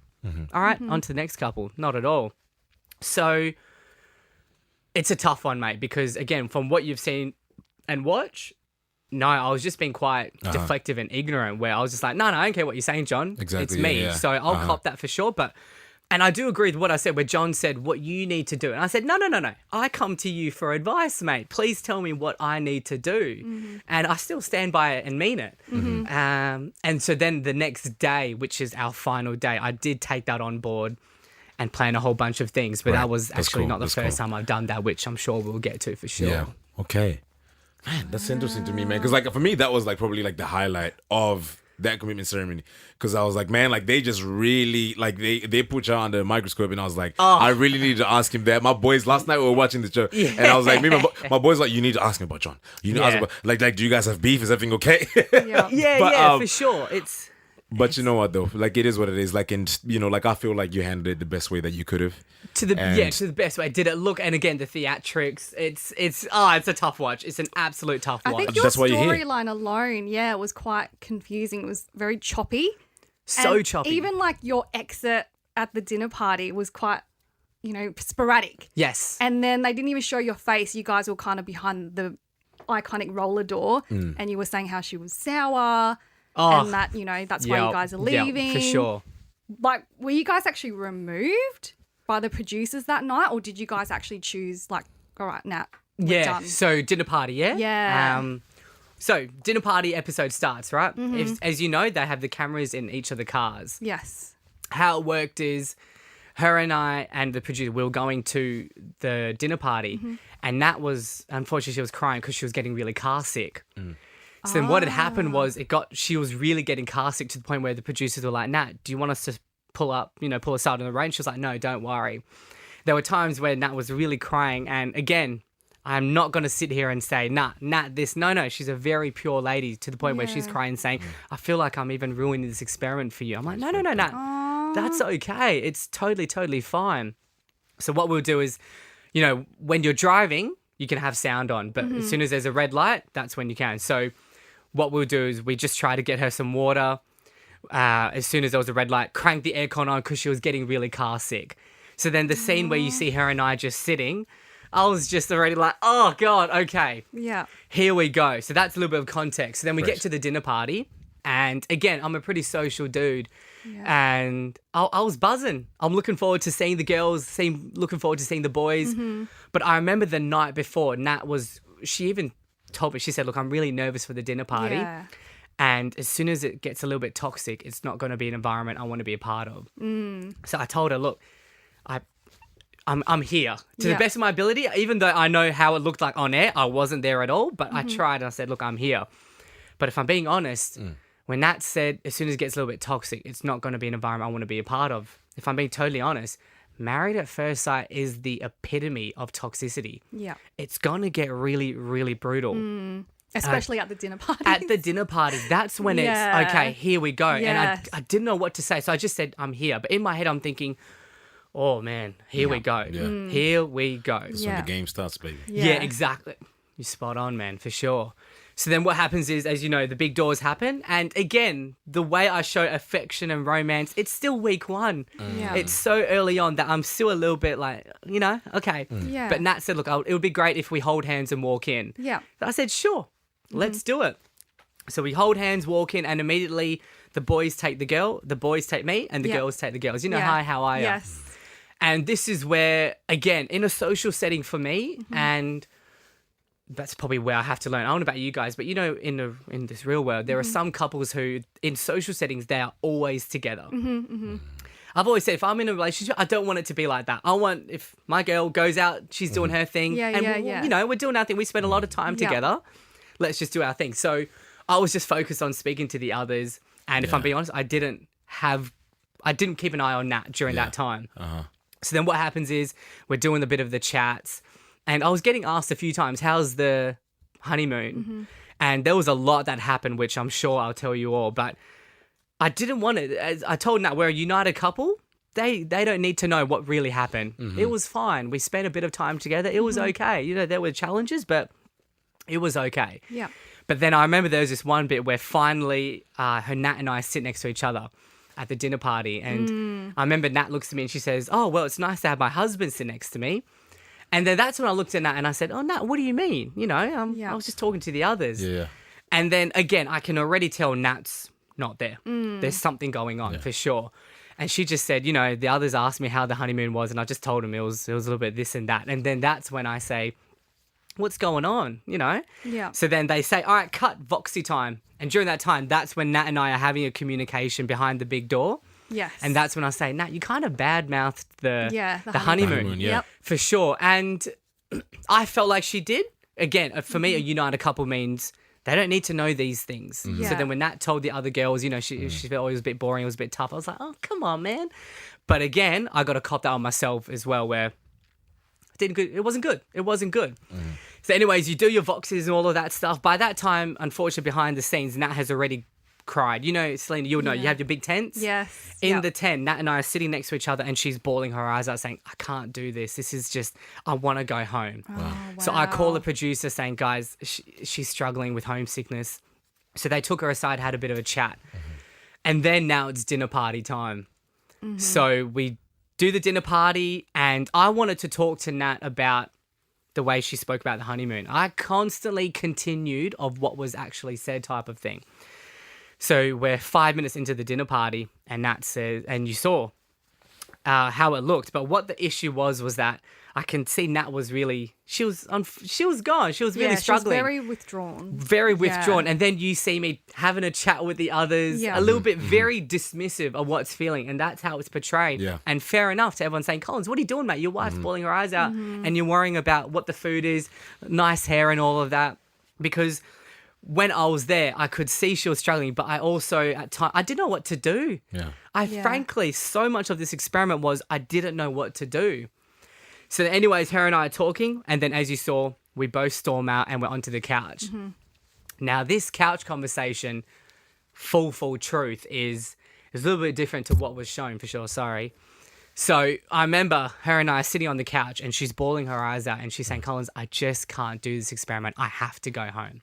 All right, on to the next couple. Not at all. So it's a tough one, mate, because again, from what you've seen and watch, no, I was just being quite deflective and ignorant where I was just like, no, I don't care what you're saying, John. Exactly, It's me. yeah. So I'll cop that for sure. And I do agree with what I said where John said what you need to do. And I said, no. I come to you for advice, mate. Please tell me what I need to do. And I still stand by it and mean it. And so then the next day, which is our final day, I did take that on board and plan a whole bunch of things. But Right. that was That's actually cool. not the That's first cool. time I've done that, which I'm sure we'll get to for sure. Yeah. Okay. Man, that's interesting to me, man. Because, like, for me, that was, like, probably, like, the highlight of that commitment ceremony. Because I was like, man, like, they just really, like, they put you under a microscope. And I was like, I really needed to ask him that. My boys, last night we were watching the show. And I was like, my boys were like, you need to ask him about John. You need to ask him about, like, do you guys have beef? Is everything okay? Yeah. Yeah, for sure. But you know what, though? Like, it is what it is. Like, and, like, I feel like you handled it the best way that you could have. To the best way. Did it look? And again, the theatrics. It's a tough watch. It's an absolute tough I watch. think your That's why you're here. storyline alone, it was quite confusing. It was very choppy. So And choppy. Even like your exit at the dinner party was quite, sporadic. Yes. And then they didn't even show your face. You guys were kind of behind the iconic roller door, and you were saying how she was sour, and that that's why you guys are leaving. for sure. Like, were you guys actually removed by the producers that night, or did you guys actually choose like, all right, Nat, we're done? So dinner party, yeah? Yeah. So dinner party episode starts, right? As you know, they have the cameras in each of the cars. Yes. How it worked is her and I and the producer, we were going to the dinner party, and Nat unfortunately, she was crying because she was getting really car sick. So then what had happened was she was really getting car sick to the point where the producers were like, Nat, do you want us to pull aside on the rain? She was like, no, don't worry. There were times where Nat was really crying, and again, I'm not going to sit here and say, nah, this. No. She's a very pure lady to the point where she's Yeah. crying saying, I feel like I'm even ruining this experiment for you. I'm like, no. That's okay. It's totally fine. So what we'll do is, you know, when you're driving, you can have sound on. But as soon as there's a red light, that's when you can. So what we'll do is we just try to get her some water. As soon as there was a red light, crank the aircon on because she was getting really car sick. So then the scene where you see her and I just sitting, I was just already like, oh, God, okay. Yeah. Here we go. So that's a little bit of context. So then we Right. get to the dinner party. And again, I'm a pretty social dude. And I was buzzing. I'm looking forward to seeing the girls, looking forward to seeing the boys. But I remember the night before, she even told me, she said, look, I'm really nervous for the dinner party. Yeah. And as soon as it gets a little bit toxic, it's not going to be an environment I want to be a part of. So I told her, look, I'm here to the Yeah. best of my ability. Even though I know how it looked like on air, I wasn't there at all. But I tried and I said, look, I'm here. But if I'm being honest, when Nat said, as soon as it gets a little bit toxic, it's not going to be an environment I want to be a part of. If I'm being totally honest, Married at First Sight is the epitome of toxicity. Yeah. It's going to get really, really brutal. Especially at the dinner party. At the dinner party, that's when Yeah. it's, okay, here we go. Yes. And I didn't know what to say. So I just said, I'm here. But in my head, I'm thinking, oh, man, here we go. Yeah. Here we go. That's Yeah. when the game starts, baby. Yeah, exactly. You're spot on, man, for sure. So then what happens is, as you know, the big doors happen. And again, the way I show affection and romance, it's still week one. Yeah. It's so early on that I'm still a little bit like, you know, okay. Yeah. But Nat said, look, it would be great if we hold hands and walk in. Yeah. I said, sure, let's do it. So we hold hands, walk in, and immediately the boys take the girl, the boys take me, and the Yeah. girls take the girls. You know, Yeah. hi, how are you? Yes. And this is where, again, in a social setting for me, and that's probably where I have to learn. I don't know about you guys, but you know, in this real world, there are some couples who, in social settings, they are always together. I've always said, if I'm in a relationship, I don't want it to be like that. I want, if my girl goes out, she's doing her thing, Yeah, and yeah, yeah. you know, we're doing our thing. We spend a lot of time Yeah. together. Let's just do our thing. So I was just focused on speaking to the others, and if I'm being honest, I didn't keep an eye on Nat during that time. So then what happens is we're doing a bit of the chats, and I was getting asked a few times, how's the honeymoon? And there was a lot that happened, which I'm sure I'll tell you all, but I didn't want it. As I told Nat, we're a united couple. They don't need to know what really happened. It was fine. We spent a bit of time together. It was okay. You know, there were challenges, but it was okay. Yeah. But then I remember there was this one bit where finally her Nat and I sit next to each other at the dinner party. And I remember Nat looks at me and she says, oh, well, it's nice to have my husband sit next to me. And then that's when I looked at Nat and I said, oh, Nat, what do you mean? You know, I was just talking to the others. Yeah. And then again, I can already tell Nat's not there. There's something going on for sure. And she just said, you know, the others asked me how the honeymoon was, and I just told them it was a little bit this and that. And then that's when I say, what's going on? You know? Yeah. So then they say, all right, cut Voxy time. And during that time, that's when Nat and I are having a communication behind the big door. Yes. And that's when I say, Nat, you kind of badmouthed the the honeymoon. Honeymoon, yeah. Yep. For sure. And I felt like she did. Again, for me, a united couple means they don't need to know these things. So Yeah. then when Nat told the other girls, you know, she felt it was a bit boring, it was a bit tough, I was like, oh, come on, man. But again, I got to cop that on myself as well, where it wasn't good. It wasn't good. So anyways, you do your Voxes and all of that stuff. By that time, unfortunately, behind the scenes, Nat has already cried. You know, Selina, you'll know, you have your big tents. Yes. In Yep. the tent, Nat and I are sitting next to each other and she's bawling her eyes out saying, I can't do this. This is just, I want to go home. So I call the producer saying, guys, she's struggling with homesickness. So they took her aside, had a bit of a chat. And then now it's dinner party time. So we do the dinner party and I wanted to talk to Nat about the way she spoke about the honeymoon. I constantly continued of what was actually said type of thing. So we're 5 minutes into the dinner party and Nat says, and you saw how it looked. But what the issue was that I can see Nat was really, she was gone. She was really struggling. She was very withdrawn. Very withdrawn. Yeah. And then you see me having a chat with the others, Yeah. a little bit very dismissive of what's feeling. And that's how it's portrayed. Yeah. And fair enough to everyone saying, Collins, what are you doing, mate? Your wife's bawling her eyes out and you're worrying about what the food is, nice hair and all of that. Because when I was there, I could see she was struggling, but I also, at times, I didn't know what to do. Yeah. Frankly, so much of this experiment was I didn't know what to do. So anyways, her and I are talking, and then as you saw, We both storm out and we're onto the couch. Now, this couch conversation, full truth, is a little bit different to what was shown, for sure. Sorry. So I remember her and I sitting on the couch and she's bawling her eyes out and she's saying, Collins, I just can't do this experiment. I have to go home.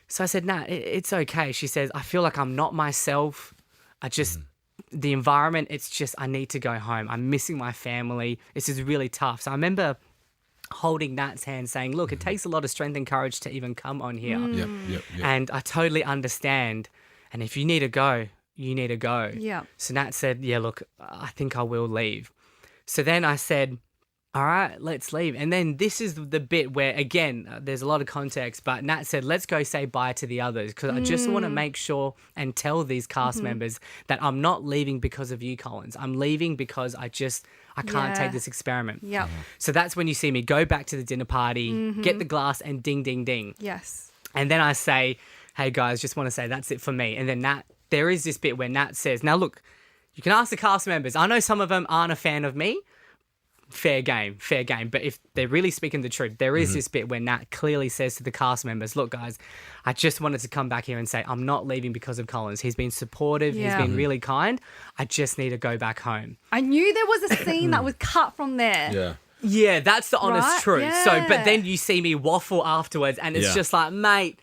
So I said, nah, it's okay. She says, I feel like I'm not myself. The environment, it's just, I need to go home. I'm missing my family. This is really tough. So I remember holding Nat's hand saying, look, it takes a lot of strength and courage to even come on here. Yep. And I totally understand. And if you need to go, you need to go. Yeah. So Nat said, yeah, look, I think I will leave. So then I said, all right, let's leave. And then this is the bit where, again, there's a lot of context, but Nat said, let's go say bye to the others because I just want to make sure and tell these cast members that I'm not leaving because of you, Collins. I'm leaving because I can't take this experiment. Yeah. So that's when you see me go back to the dinner party, get the glass and ding, ding, ding. Yes. And then I say, hey guys, just want to say that's it for me. And then there is this bit where Nat says, now look, you can ask the cast members. I know some of them aren't a fan of me. Fair game. But if they're really speaking the truth, there is this bit where Nat clearly says to the cast members, look, guys, I just wanted to come back here and say I'm not leaving because of Collins. He's been supportive. Yeah. He's been really kind. I just need to go back home. I knew there was a scene that was cut from there. Yeah. Yeah, that's the honest Right? truth. So, but Yeah. then you see me waffle afterwards and it's Yeah. just like, mate,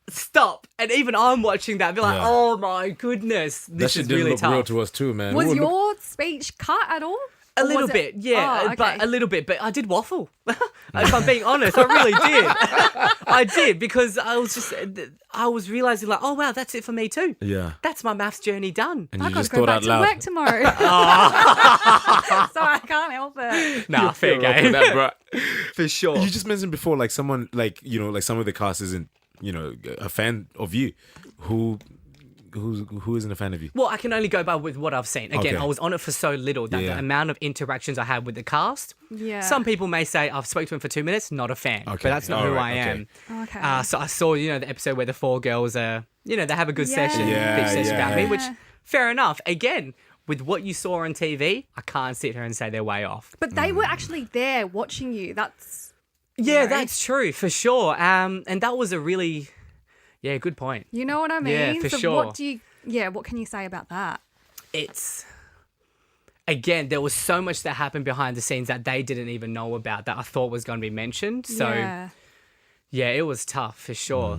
stop. And even I'm watching that, be like, Yeah. oh my goodness, That this shit is didn't really look real tough. to us too, man. Was We were look- your speech cut at all? A Or little was it- bit, yeah, Oh, okay. but a little bit. But I did waffle. If I'm being honest, I really did. I did because I was realizing like, oh wow, that's it for me too. Yeah. That's my maths journey done. And I you gotta just go thought back out to loud. work tomorrow. So I can't help it. Nah, fair You're rocking game, that, bro. for sure. You just mentioned before, like someone, like like some of the cast isn't, a fan of you. Who isn't a fan of you? Well, I can only go by with what I've seen. Again, Okay. I was on it for so little that Yeah. the amount of interactions I had with the cast. Yeah. Some people may say I've spoke to him for 2 minutes, not a fan, but Okay. that's not All who right, I okay. am. Okay. So I saw, the episode where the 4 girls are, they have a good session, Yeah, bitch session about me, yeah. which fair enough. Again, with what you saw on TV, I can't sit here and say they're way off. But they were actually there watching you. That's Yeah, Right. that's true for sure. And that was a really, good point. you know what I mean? Yeah, for so sure. what can you say about that? It's again, there was so much that happened behind the scenes that they didn't even know about that I thought was going to be mentioned. So yeah. it was tough for sure.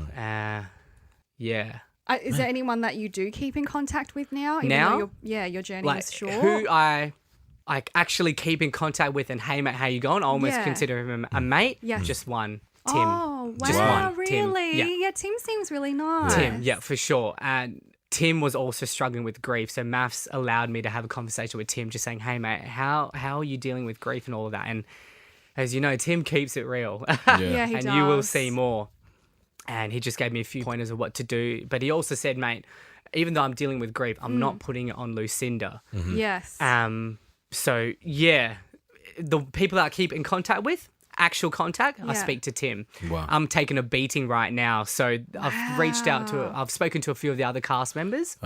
Yeah. Is there anyone that you do keep in contact with now? Even Now? though your journey Like is short. who I actually keep in contact with and hey mate, how you going? I almost Yeah. consider him a mate. Yes. Just one. Tim. Oh, wow, Just one. Tim. really? Yeah. Yeah, Tim seems really nice. Tim, yeah, for sure. And Tim was also struggling with grief. So MAFS allowed me to have a conversation with Tim just saying, hey, mate, how are you dealing with grief and all of that? And as you know, Tim keeps it real. Yeah, he and does. you will see more. And he just gave me a few pointers of what to do. But he also said, mate, even though I'm dealing with grief, I'm not putting it on Lucinda. Yes. So, yeah, the people that I keep in contact with, actual contact, I Yeah. speak to Tim. Wow. I'm taking a beating right now. So I've spoken to a few of the other cast members.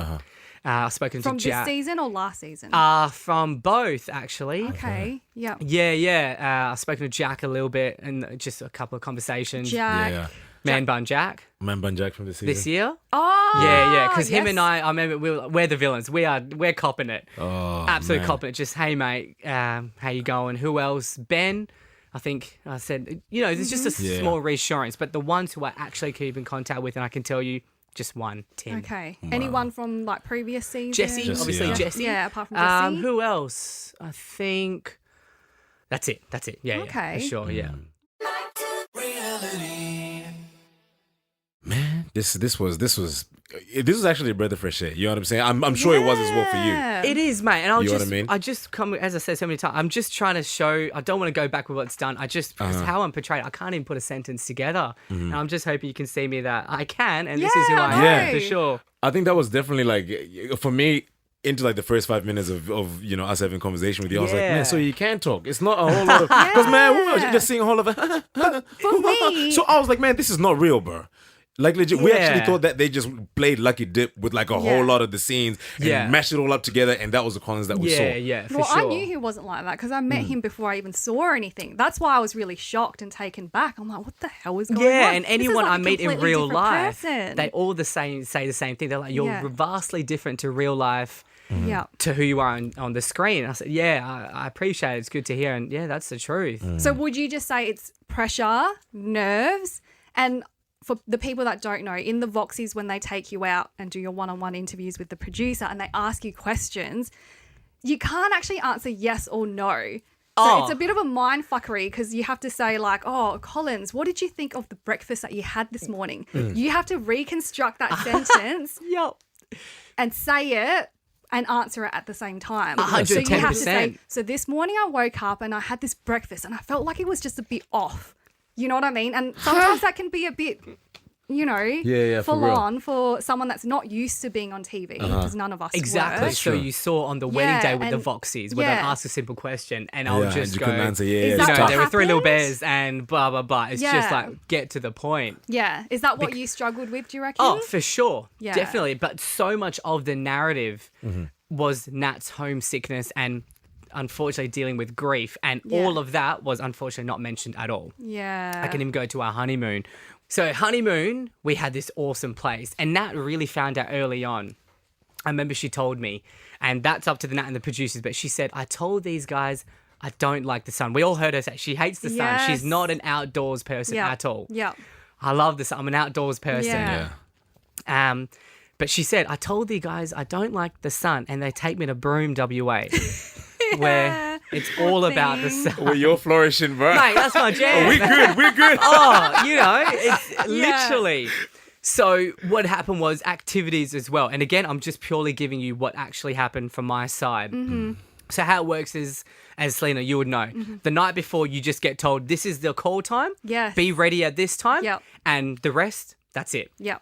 I've spoken From to this Jack. season or last season? From both, actually. Okay. Yeah. Yeah. I've spoken to Jack a little bit and just a couple of conversations. Jack. Yeah. Man Bun Jack Man Bun Jack from this season. this year. Oh. Yeah, because him yes. and I remember we're the villains. We're copping it. Oh, Absolutely man. copping it. Just, hey, mate, how you going? Who else? Ben, I think I said, there's just a Yeah. small reassurance. But the ones who I actually keep in contact with, and I can tell you, just one, Tim. Okay. Anyone from like previous seasons? Jesse, obviously yeah. Jesse. Yeah, apart from Jesse. Who else? I think that's it. Yeah, Okay. for sure, yeah. Man, this was actually a breath of fresh air. You know what I'm saying? I'm sure it was as well for you. Yeah. It is, mate. And You know what I mean? I just come, as I said so many times, I'm just trying to show, I don't want to go back with what's done. Because how I'm portrayed, I can't even put a sentence together. And I'm just hoping you can see me that I can, and this is who I Yeah. am, for sure. I think that was definitely like, for me, into like the first 5 minutes of us having conversation with you, I was like, Yeah. man, so you can talk. It's not a whole lot of, because man, we were just seeing a whole of For me, So I was like, man, this is not real, bro. Like legit, we actually Yeah. thought that they just played Lucky Dip with like a whole lot of the scenes and Yeah. mashed it all up together, and that was the Collins that we saw. Yeah, for Well, sure. I knew he wasn't like that because I met him before I even saw anything. That's why I was really shocked and taken back. I'm like, what the hell is going on? Yeah, and This is anyone like I a meet in completely real different life, person. they all say the same thing. They're like, you're Yeah. vastly different to real life Yeah. to who you are on the screen. I said, yeah, I appreciate it. It's good to hear. And yeah, that's the truth. So would you just say it's pressure, nerves, and for the people that don't know, in the Voxies, when they take you out and do your one-on-one interviews with the producer and they ask you questions, you can't actually answer yes or no. So it's a bit of a mind fuckery because you have to say like, oh, Collins, what did you think of the breakfast that you had this morning? You have to reconstruct that sentence Yep. and say it and answer it at the same time. 110%. So you have to say, so this morning I woke up and I had this breakfast and I felt like it was just a bit off. You know what I mean? And sometimes that can be a bit, for full real. on for someone that's not used to being on TV because none of us Exactly. were. So true. you saw on the wedding day with the and- Voxies where they yeah. ask a simple question and I'll and just you go, couldn't answer. Yeah, Is it's that you know, tough. there were three little happened? bears and blah, blah, blah. It's just Yeah. like, get to the point. Yeah. Is that what you struggled with, do you reckon? Oh, for sure. Yeah. Definitely. But so much of the narrative was Nat's homesickness and unfortunately dealing with grief. And Yeah. all of that was unfortunately not mentioned at all. Yeah. I can even go to our honeymoon. So honeymoon, we had this awesome place. And Nat really found out early on. I remember she told me, and that's up to the Nat and the producers, but she said, I told these guys I don't like the sun. We all heard her say she hates the sun. She's Yes. not an outdoors person Yeah. at all. Yeah. I love the sun. I'm an outdoors person. Yeah. But she said, I told the guys I don't like the sun, and they take me to Broome, WA, where it's all about the sun. Well, you're flourishing, bro. Mate, that's my jam. We're good. We're good. Oh, it's literally. So what happened was activities as well. And again, I'm just purely giving you what actually happened from my side. Mm-hmm. So how it works is, as Selina, you would know, the night before you just get told, this is the call time. Yes. Be ready at this time. Yep. And the rest, that's it. Yeah.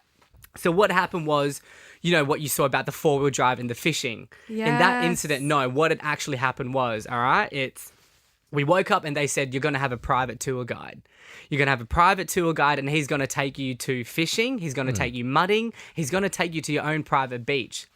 So what happened was, you know, what you saw about the four-wheel drive and the fishing. In that Yes. incident, no, what had actually happened was, all right, we woke up and they said, you're going to have a private tour guide. You're going to have a private tour guide and he's going to take you to fishing. He's going to take you mudding. He's going to take you to your own private beach.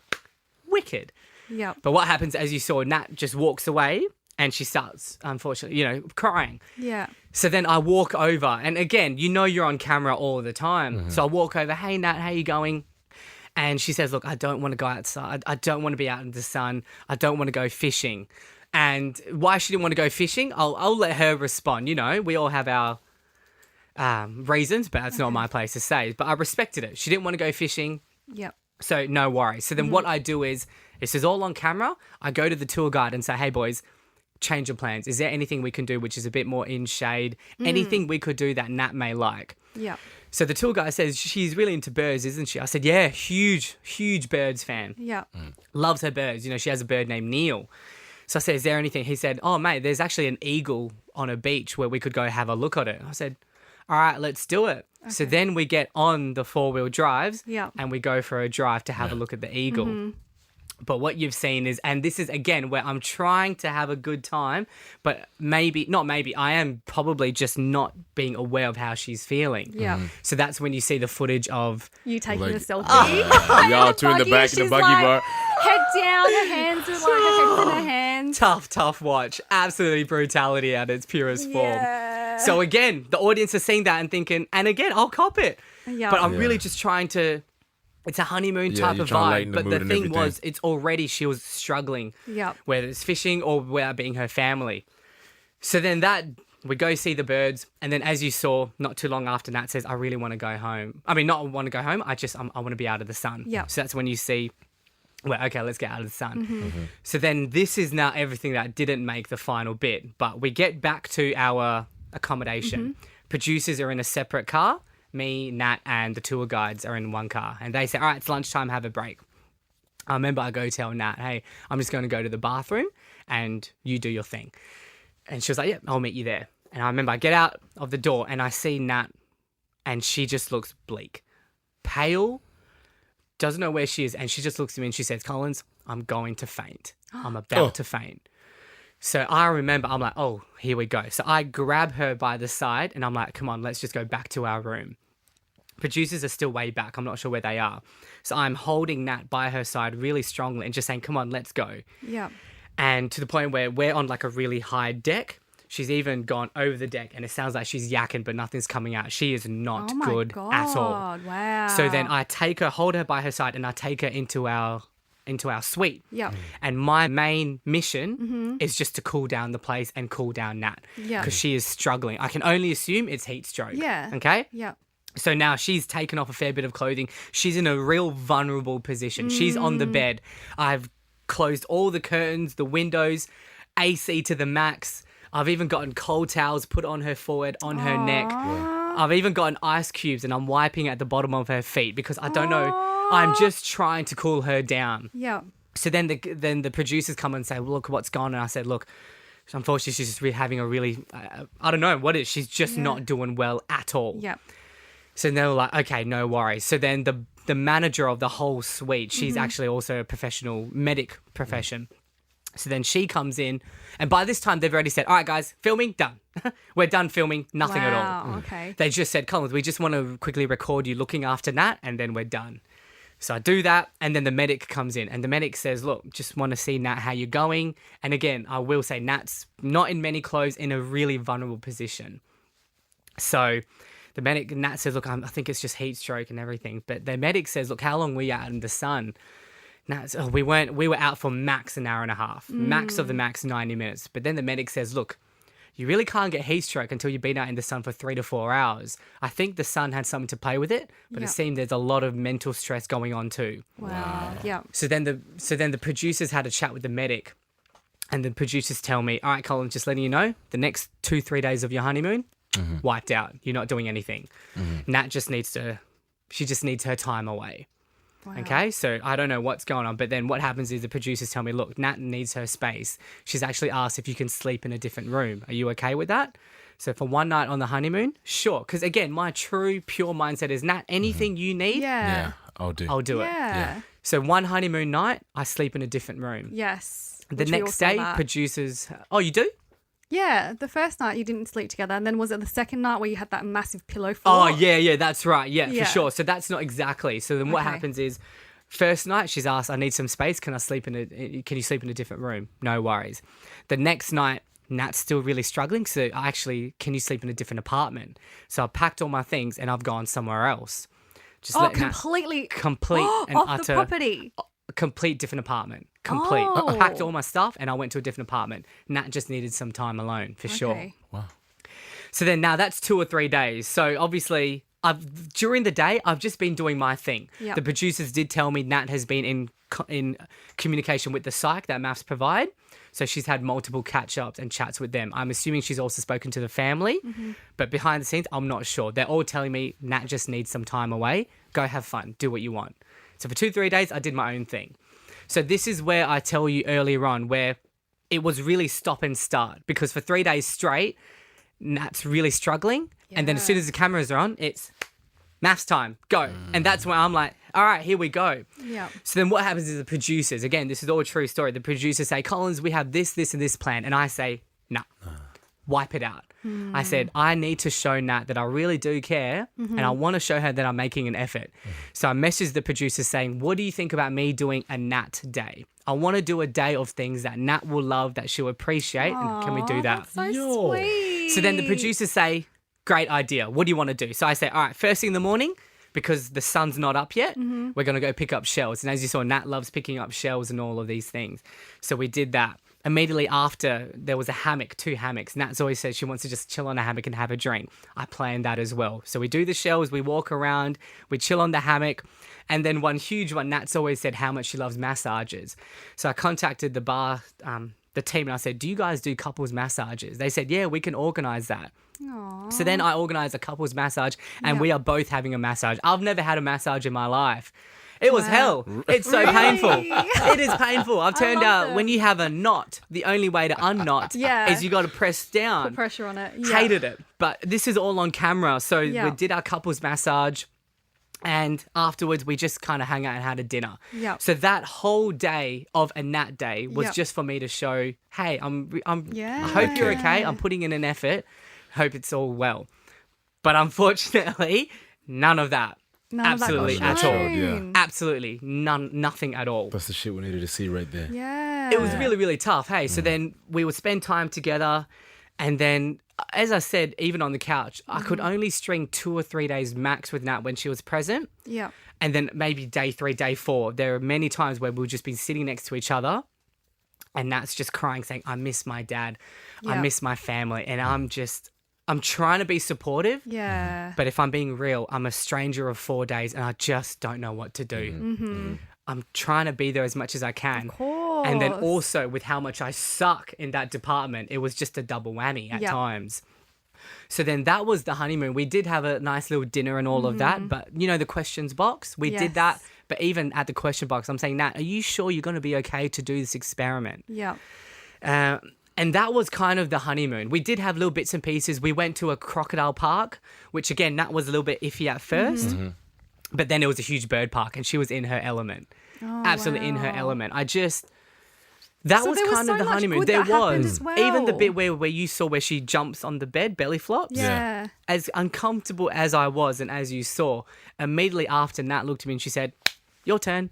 Wicked. Yeah. But what happens as you saw, Nat just walks away and she starts, unfortunately, crying. Yeah. So then I walk over, and again, you're on camera all the time. So I walk over, hey, Nat, how you going? And she says, look, I don't want to go outside. I don't want to be out in the sun. I don't want to go fishing. And why she didn't want to go fishing, I'll let her respond. We all have our reasons, but that's not my place to say. But I respected it. She didn't want to go fishing. Yep. So no worries. So then what I do is, this is all on camera. I go to the tour guide and say, hey, boys, change your plans. Is there anything we can do which is a bit more in shade? Anything we could do that Nat may like? Yeah. So the tour guide says, she's really into birds, isn't she? I said, yeah, huge, huge birds fan. Yeah. Loves her birds. She has a bird named Neil. So I said, is there anything? He said, oh, mate, there's actually an eagle on a beach where we could go have a look at it. I said, all right, let's do it. So then we get on the four-wheel drives Yeah. and we go for a drive to have a look at the eagle. But what you've seen is, and this is again where I'm trying to have a good time, but I am probably just not being aware of how she's feeling. Yeah. So that's when you see the footage of, You taking Like- a selfie. Y'all two in the back in the She's buggy like, bar. Head down, her hands are like her head's in her hands. tough watch, absolutely brutality at its purest form. Yeah. So again, the audience is seeing that and thinking, and again, I'll cop it. Yeah. But I'm really just trying to, it's a honeymoon Yeah, type you're of trying to lighten vibe. the But mood the and thing everything. was, it's already, she was struggling. Yeah. Whether it's fishing or without being her family. So then we go see the birds. And then as you saw, not too long after, Nat says, I really want to go home. I mean, not want to go home. I want to be out of the sun. Yeah. So that's when you see, well, okay, let's get out of the sun. So then this is now everything that didn't make the final bit. But we get back to our accommodation. Producers are in a separate car. Me, Nat, and the tour guides are in one car. And they say, all right, it's lunchtime, have a break. I remember I go tell Nat, hey, I'm just going to go to the bathroom and you do your thing. And she was like, yeah, I'll meet you there. And I remember I get out of the door and I see Nat and she just looks bleak, pale, doesn't know where she is. And she just looks at me and she says, Collins, I'm going to faint. I'm about to faint. So I remember, I'm like, oh, here we go. So I grab her by the side and I'm like, come on, let's just go back to our room. Producers are still way back. I'm not sure where they are. So I'm holding Nat by her side really strongly and just saying, come on, let's go. Yeah. And to the point where we're on like a really high deck. She's even gone over the deck and it sounds like she's yakking, but nothing's coming out. She is not Oh my good God. at all. Wow. So then I take her, hold her by her side, and I take her into our suite. Yeah. And my main mission is just to cool down the place and cool down Nat. Yeah. Because she is struggling. I can only assume it's heat stroke. Yeah. Okay? Yeah. So now she's taken off a fair bit of clothing. She's in a real vulnerable position. She's on the bed. I've closed all the curtains, the windows, AC to the max. I've even gotten cold towels put on her forehead, on her neck. I've even gotten ice cubes and I'm wiping at the bottom of her feet because I don't know. I'm just trying to cool her down. Yeah. So then the producers come and say, well, look, what's gone on? And I said, look, unfortunately, she's just having a really, I don't know what it is. She's just not doing well at all. Yeah. So they were like, okay, no worries. So then the manager of the whole suite, she's actually also a professional medic profession. So then she comes in, and by this time they've already said, all right, guys, filming, done. We're done filming, nothing at all. Wow. Okay. They just said, Collins, we just want to quickly record you looking after Nat, and then we're done. So I do that, and then the medic comes in, and the medic says, look, just want to see Nat, how you're going. And again, I will say Nat's not in many clothes, in a really vulnerable position. So the medic, Nat says, look, I think it's just heat stroke and everything. But the medic says, look, how long were you out in the sun? Nat, we were out for max an hour and a half. Max of the max, 90 minutes. But then the medic says, look, you really can't get heat stroke until you've been out in the sun for 3 to 4 hours. I think the sun had something to play with it, but it seemed there's a lot of mental stress going on too. Wow. Yeah. So then the producers had a chat with the medic, and the producers tell me, all right, Colin, just letting you know, the next 2-3 days of your honeymoon, wiped out. You're not doing anything. Nat just needs her time away. Wow. Okay, so I don't know what's going on, but then what happens is the producers tell me, look, Nat needs her space. She's actually asked if you can sleep in a different room. Are you okay with that? So for one night on the honeymoon, sure. Because again, my true, pure mindset is, Nat, anything you need, Yeah. I'll do. I'll do it. Yeah. So one honeymoon night, I sleep in a different room. Yes. The Which we all next saw day, that. producers... Oh, you do? Yeah, the first night you didn't sleep together, and then was it the second night where you had that massive pillow fort? Oh, yeah, that's right. Yeah, Yeah. for sure. So that's not exactly. So then what Okay. happens is, first night she's asked, I need some space. Can you sleep in a different room? No worries. The next night, Nat's still really struggling. So can you sleep in a different apartment? So I packed all my things and I've gone somewhere else. Just Oh, let Nat- completely complete and off utter the property. complete different apartment. Complete. Oh. I packed all my stuff and I went to a different apartment. Nat just needed some time alone for sure. Okay. So then now that's 2 or 3 days. So obviously during the day, I've just been doing my thing. Yep. The producers did tell me Nat has been in communication with the psych that MAFS provide. So she's had multiple catch-ups and chats with them. I'm assuming she's also spoken to the family. But behind the scenes, I'm not sure. They're all telling me Nat just needs some time away. Go have fun. Do what you want. So for 2-3 days, I did my own thing. So this is where I tell you earlier on where it was really stop and start. Because for 3 days straight, Nat's really struggling. And then as soon as the cameras are on, it's MAFS time, go. And that's when I'm like, all right, here we go. Yeah. So then what happens is the producers, again, this is all a true story. The producers say, Collins, we have this, this, and this plan. And I say, nah, wipe it out. I said, I need to show Nat that I really do care and I want to show her that I'm making an effort. So I messaged the producers saying, what do you think about me doing a Nat day? I want to do a day of things that Nat will love, that she'll appreciate. And can we do that? That's so sweet. So then the producers say, great idea. What do you want to do? So I say, all right, first thing in the morning, because the sun's not up yet, we're going to go pick up shells. And as you saw, Nat loves picking up shells and all of these things. So we did that. Immediately after, there was a hammock, 2 hammocks. Nat's always said she wants to just chill on a hammock and have a drink. I planned that as well. So we do the shells, we walk around, we chill on the hammock. And then one huge one, Nat's always said how much she loves massages. So I contacted the bar, the team, and I said, do you guys do couples massages? They said, yeah, we can organise that. Aww. So then I organised a couples massage and we are both having a massage. I've never had a massage in my life. It was hell. It's so painful. It is painful. I've turned out when you have a knot, the only way to unknot is you got to press down. Put pressure on it. Yeah. Hated it. But this is all on camera. So we did our couples massage and afterwards we just kind of hung out and had a dinner. Yeah. So that whole day of a Nat day was just for me to show, hey, I hope you're okay. I'm putting in an effort. Hope it's all well. But unfortunately, None of that. None of that got Absolutely at all. shown. Absolutely nothing at all. That's the shit we needed to see right there. Yeah. It was really, really tough. Hey, so then we would spend time together. And then, as I said, even on the couch, I could only string 2 or 3 days max with Nat when she was present. Yeah. And then maybe day 3, day 4, there are many times where we'll just be sitting next to each other and Nat's just crying, saying, I miss my dad. I Yeah. miss my family. And I'm trying to be supportive. Yeah. But if I'm being real, I'm a stranger of 4 days and I just don't know what to do. I'm trying to be there as much as I can. Of course. And then also with how much I suck in that department, it was just a double whammy at Yep. times. So then that was the honeymoon. We did have a nice little dinner and all of that. But, you know, the questions box, we did that. Yes. But even at the question box, I'm saying, Nat, are you sure you're going to be okay to do this experiment? Yeah. And that was kind of the honeymoon. We did have little bits and pieces. We went to a crocodile park, which again, Nat was a little bit iffy at 1st. But then it was a huge bird park and she was in her element. Absolutely in her element. That So was there was kind so of the much honeymoon. good There that happened was. as well. Even the bit where you saw where she jumps on the bed, belly flops. Yeah. As uncomfortable as I was and as you saw, immediately after Nat looked at me and she said, your turn.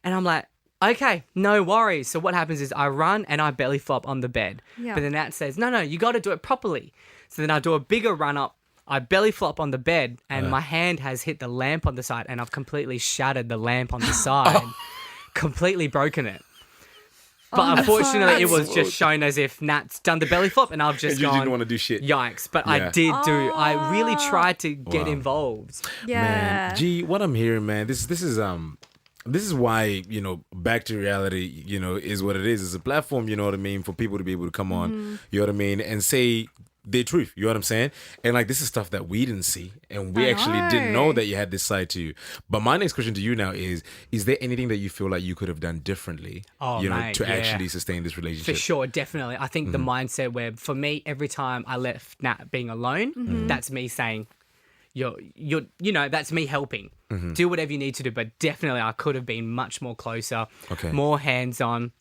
And I'm like, okay, no worries. So what happens is I run and I belly flop on the bed. Yeah. But then Nat says, no, you got to do it properly. So then I do a bigger run up. I belly flop on the bed and my hand has hit the lamp on the side and I've completely shattered the lamp on the side, completely broken it. But unfortunately, it was just shown as if Nat's done the belly flop and I've just And you gone, didn't want to do shit. yikes. But Yeah. I did I really tried to get involved. Yeah. Man, G, what I'm hearing, man, this is why, you know, back to reality, you know, is what it is. It's a platform, you know what I mean, for people to be able to come on, you know what I mean, and say their truth, you know what I'm saying? And like, this is stuff that we didn't see and we I actually know. didn't know that you had this side to you. But my next question to you now is there anything that you feel like you could have done differently, you know, mate, to yeah. actually sustain this For relationship? sure, definitely. I think the mindset where, for me, every time I left Nat being alone, that's me saying, you're, you know, that's me helping. Do whatever you need to do. But definitely, I could have been much more closer, Okay. more hands-on.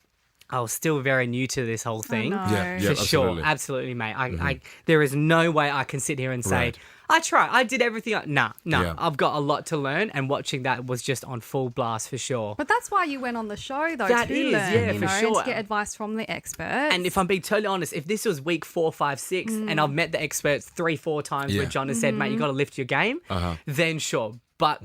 I was still very new to this whole thing. know. Yeah, For absolutely. sure, absolutely, mate. I there is no way I can sit here and say, Right. I tried, I did everything. Nah, Yeah. I've got a lot to learn, and watching that was just on full blast for sure. But that's why you went on the show, though, That to is, learn, yeah, you for know, and sure. to get advice from the experts. And if I'm being totally honest, if this was week 4, 5, 6, and I've met the experts 3, 4 times Yeah. where John has said, mate, you got to lift your game, then sure. But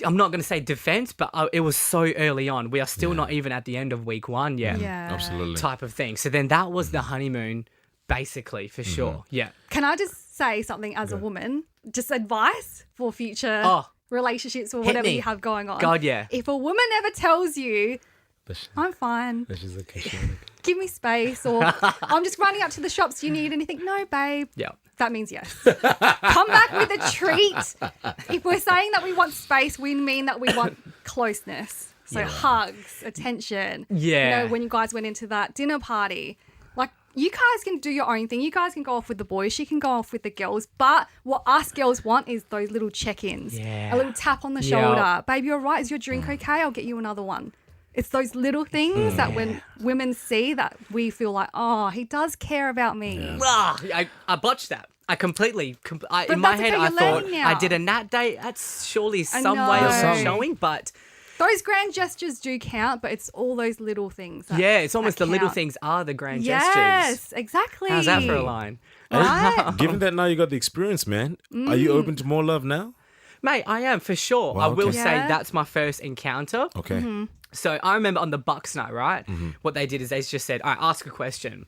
I'm not going to say defense, but it was so early on. We are still not even at the end of week 1 yet. yeah. Absolutely. Type of thing. So then that was the honeymoon, basically, for sure. Yeah. Can I just say something as a woman? Just advice for future relationships or Hit whatever me. you have going on. God, yeah. If a woman ever tells you, I'm fine, That's just okay. give me space, or I'm just running up to the shops, do you need anything? No, babe. Yeah. That means yes. Come back with a treat. If we're saying that we want space, we mean that we want closeness. So hugs, attention. Yeah. You know, when you guys went into that dinner party, like, you guys can do your own thing. You guys can go off with the boys. She can go off with the girls. But what us girls want is those little check-ins. Yeah. A little tap on the Yeah. shoulder. Babe, you're right. Is your drink okay? I'll get you another one. It's those little things that when women see that we feel like, oh, he does care about me. I botched that. I completely, in But my that's head, okay, I you're thought learning now. I did a Nat date. That's surely I some way of know. showing, but Those grand gestures do count, but it's all those little things. That, yeah, it's almost that the little count. things are the grand Yes, gestures. exactly. How's that for a line? Right? Given that now you got the experience, man, are you open to more love now? Mate, I am for sure. Wow, I will okay. say Yeah. that's my first encounter. Okay. So I remember on the Bucks night, right? What they did is they just said, all right, ask a question.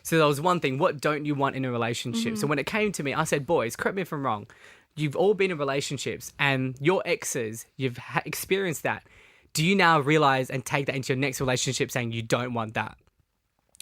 So there was one thing, what don't you want in a relationship? So when it came to me, I said, boys, correct me if I'm wrong. You've all been in relationships and your exes, you've experienced that. Do you now realize and take that into your next relationship saying you don't want that?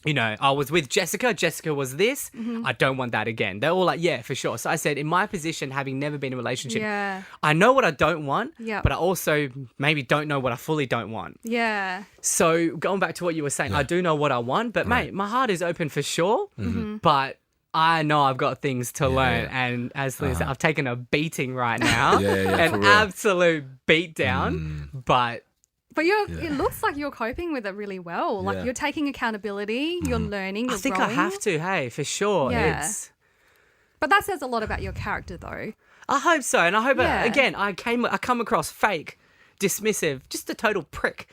You know, I was with Jessica. Jessica was this. I don't want that again. They're all like, yeah, for sure. So I said, in my position, having never been in a relationship, Yeah. I know what I don't want, Yep. but I also maybe don't know what I fully don't want. Yeah. So going back to what you were saying, I do know what I want, but mate, my heart is open for sure. But I know I've got things to learn, and as Selina said, I've taken a beating right now, Yeah, for an real. absolute beat down. But But it looks like you're coping with it really well. Like Yeah. you're taking accountability, you're learning, you're I think growing. I have to. Hey, for sure, Yeah. it's But that says a lot about your character, though. I hope so, and I hope Yeah. again I come across fake, dismissive, just a total prick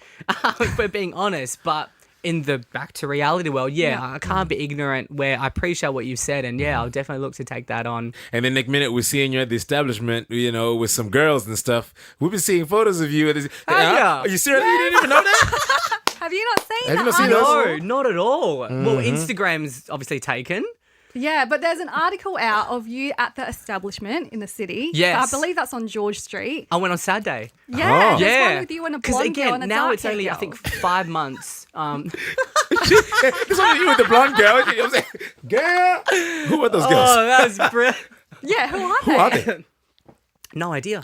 for being honest. But in the back to reality world, I can't be ignorant. Where I appreciate what you said, and I'll definitely look to take that on. And then next minute we're seeing you at the establishment, with some girls and stuff. We've been seeing photos of you. Yeah. Are you serious? You didn't even know that? Have you not seen Have you that? not seen article? those? No, not at all. Well, Instagram's obviously taken. Yeah, but there's an article out of you at the establishment in the city. Yes. I believe that's on George Street. I went on Saturday. Yeah, Oh. there's one with you and a Because blonde girl again, and a now dark it's only I think 5 months. This one you with the blonde girl. You know what I'm saying? Girl. Who are those girls? Oh, that was brilliant. Yeah, who are Who they? are they? No idea.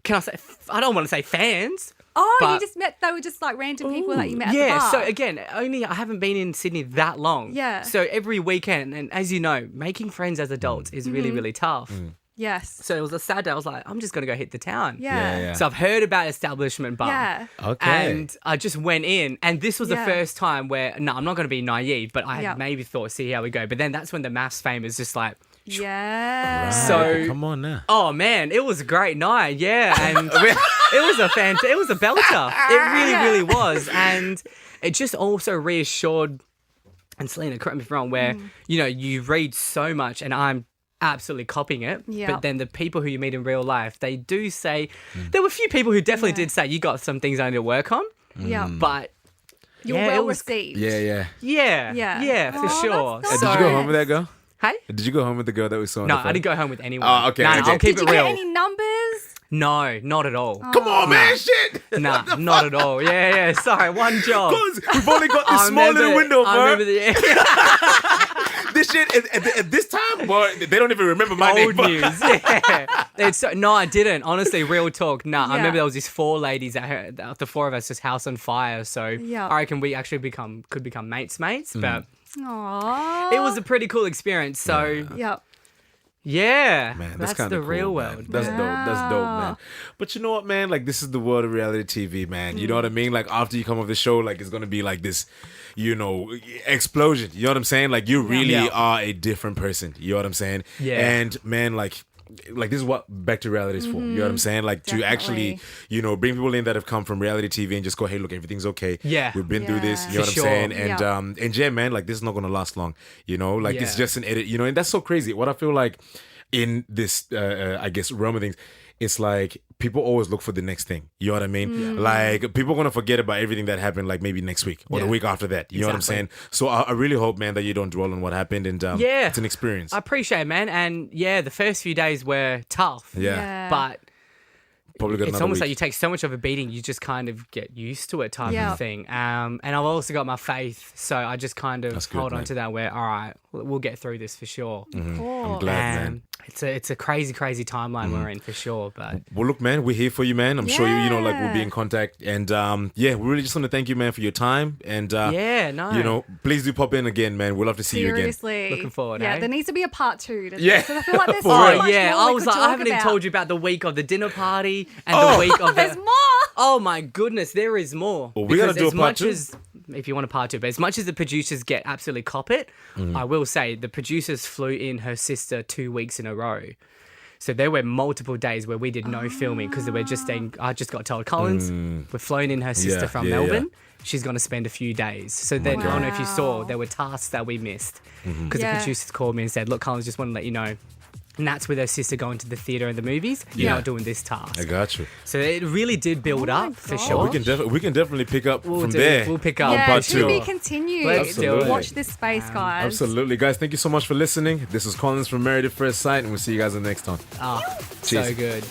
Can I say? I don't want to say fans. Oh, But- you just met, they were just like random people that you met at the Yeah, bar. so again, I haven't been in Sydney that long. Yeah. So every weekend, and as you know, making friends as adults is really, really tough. Yes. So it was a Saturday. I was like, I'm just going to go hit the town. Yeah. Yeah. So I've heard about Establishment Bar. Yeah. Okay. And I just went in, and this was the Yeah. first time where, no, I'm not going to be naive, but I Yeah. had maybe thought, see how we go. But then that's when the MAFS fame is just like, Yeah. So- come on now. oh man, it was a great night, yeah, and it was a belter. It really, Yeah. really was, and it just also reassured. And Selina, correct me if I'm wrong, where you read so much, and I'm absolutely copying it. Yeah. But then the people who you meet in real life, they do say there were a few people who definitely did say you got some things I need to work on, Yeah. but You're yeah, it well was- received. Yeah. yeah, for Oh, sure. that's Did you go nice. home with that girl? Hey. Did you go home with the girl that we saw? On No, the I phone? didn't go home with anyone. Oh, okay, No, okay. I'll keep Did it you real. get any numbers? No, not at all. Come on, man, shit. Nah, not at all. Yeah. Sorry, one job. Because we've only got this I small little remember- window, I bro. remember This shit at this time, boy, they don't even remember my name. old but- news. Yeah. No, I didn't. Honestly, real talk. Nah, I Yeah. remember there was these 4 ladies the 4 of us just house on fire. So Yeah. I reckon we actually could become mates. But Aww. it was a pretty cool experience. So Yep. yeah, Man, that's kinda the cool, real man. world. That's dope. That's dope, man. But you know what, man? Like, this is the world of reality TV, man. You know what I mean? Like, after you come off the show, like, it's gonna be like this, explosion. You know what I'm saying? Like, you really Yeah. are a different person. You know what I'm saying? Yeah. And man, like this is what back to reality is for. You know what I'm saying? Like, to actually, bring people in that have come from reality TV and just go, hey, look, everything's okay. Yeah. We've been through this. Yeah. You know For what I'm sure. saying? And Yeah. and yeah, man, like, this is not gonna last long. Like, it's Yeah. just an edit. And that's so crazy. What I feel like in this, I guess, realm of things, it's like people always look for the next thing. You know what I mean? Like, people are going to forget about everything that happened, like, maybe next week or the Yeah. week after that. You know what I'm Exactly. saying? So I really hope, man, that you don't dwell on what happened. And Yeah. it's an experience. I appreciate it, man. And yeah, the first few days were tough. Yeah. But Probably got it's another almost week. like you take so much of a beating, you just kind of get used to it type Yeah. of thing. And I've also got my faith, so I just kind of That's good, hold on man. to that where, all right, we'll get through this for sure. I'm glad, man. It's a crazy timeline we're in for sure. But Well, look, man, we're here for you, man. I'm sure like, we'll be in Yeah. contact. And we really just want to thank you, man, for your time. And, yeah, no. please do pop in again, man. We'd love to see you again. Seriously. Looking forward, Yeah, eh? there needs to be a part 2 to Yeah. this. 'Cause I feel like there's For so real. much yeah, more I we was could like, I talk haven't even about. told you about the week of the dinner party and the week of There's the. more. Oh my goodness, there is more. Well, we gotta Because do a part as two. much as, if you want a part 2, but as much as the producers get absolutely cop it, I will say the producers flew in her sister 2 weeks in a row. So there were multiple days where we did no filming because we're just saying, I just got told, Collins, we're flown in her sister Yeah, from yeah, Melbourne. She's going to spend a few days. So then, I don't know if you saw, there were tasks that we missed because Yeah. the producers called me and said, look, Collins, just want to let you know, Nat's with her sister going to the theatre and the movies. You're Yeah. not doing this task. I got you. So it really did build my up for God. sure. We can definitely pick up We'll from do there. it. We'll pick up. Yeah, part it should be two. continued. Let's do it. Watch this space, guys. Absolutely. Guys, thank you so much for listening. This was Collins from Married at First Sight, and we'll see you guys in the next time. Ah, Cheers. so good.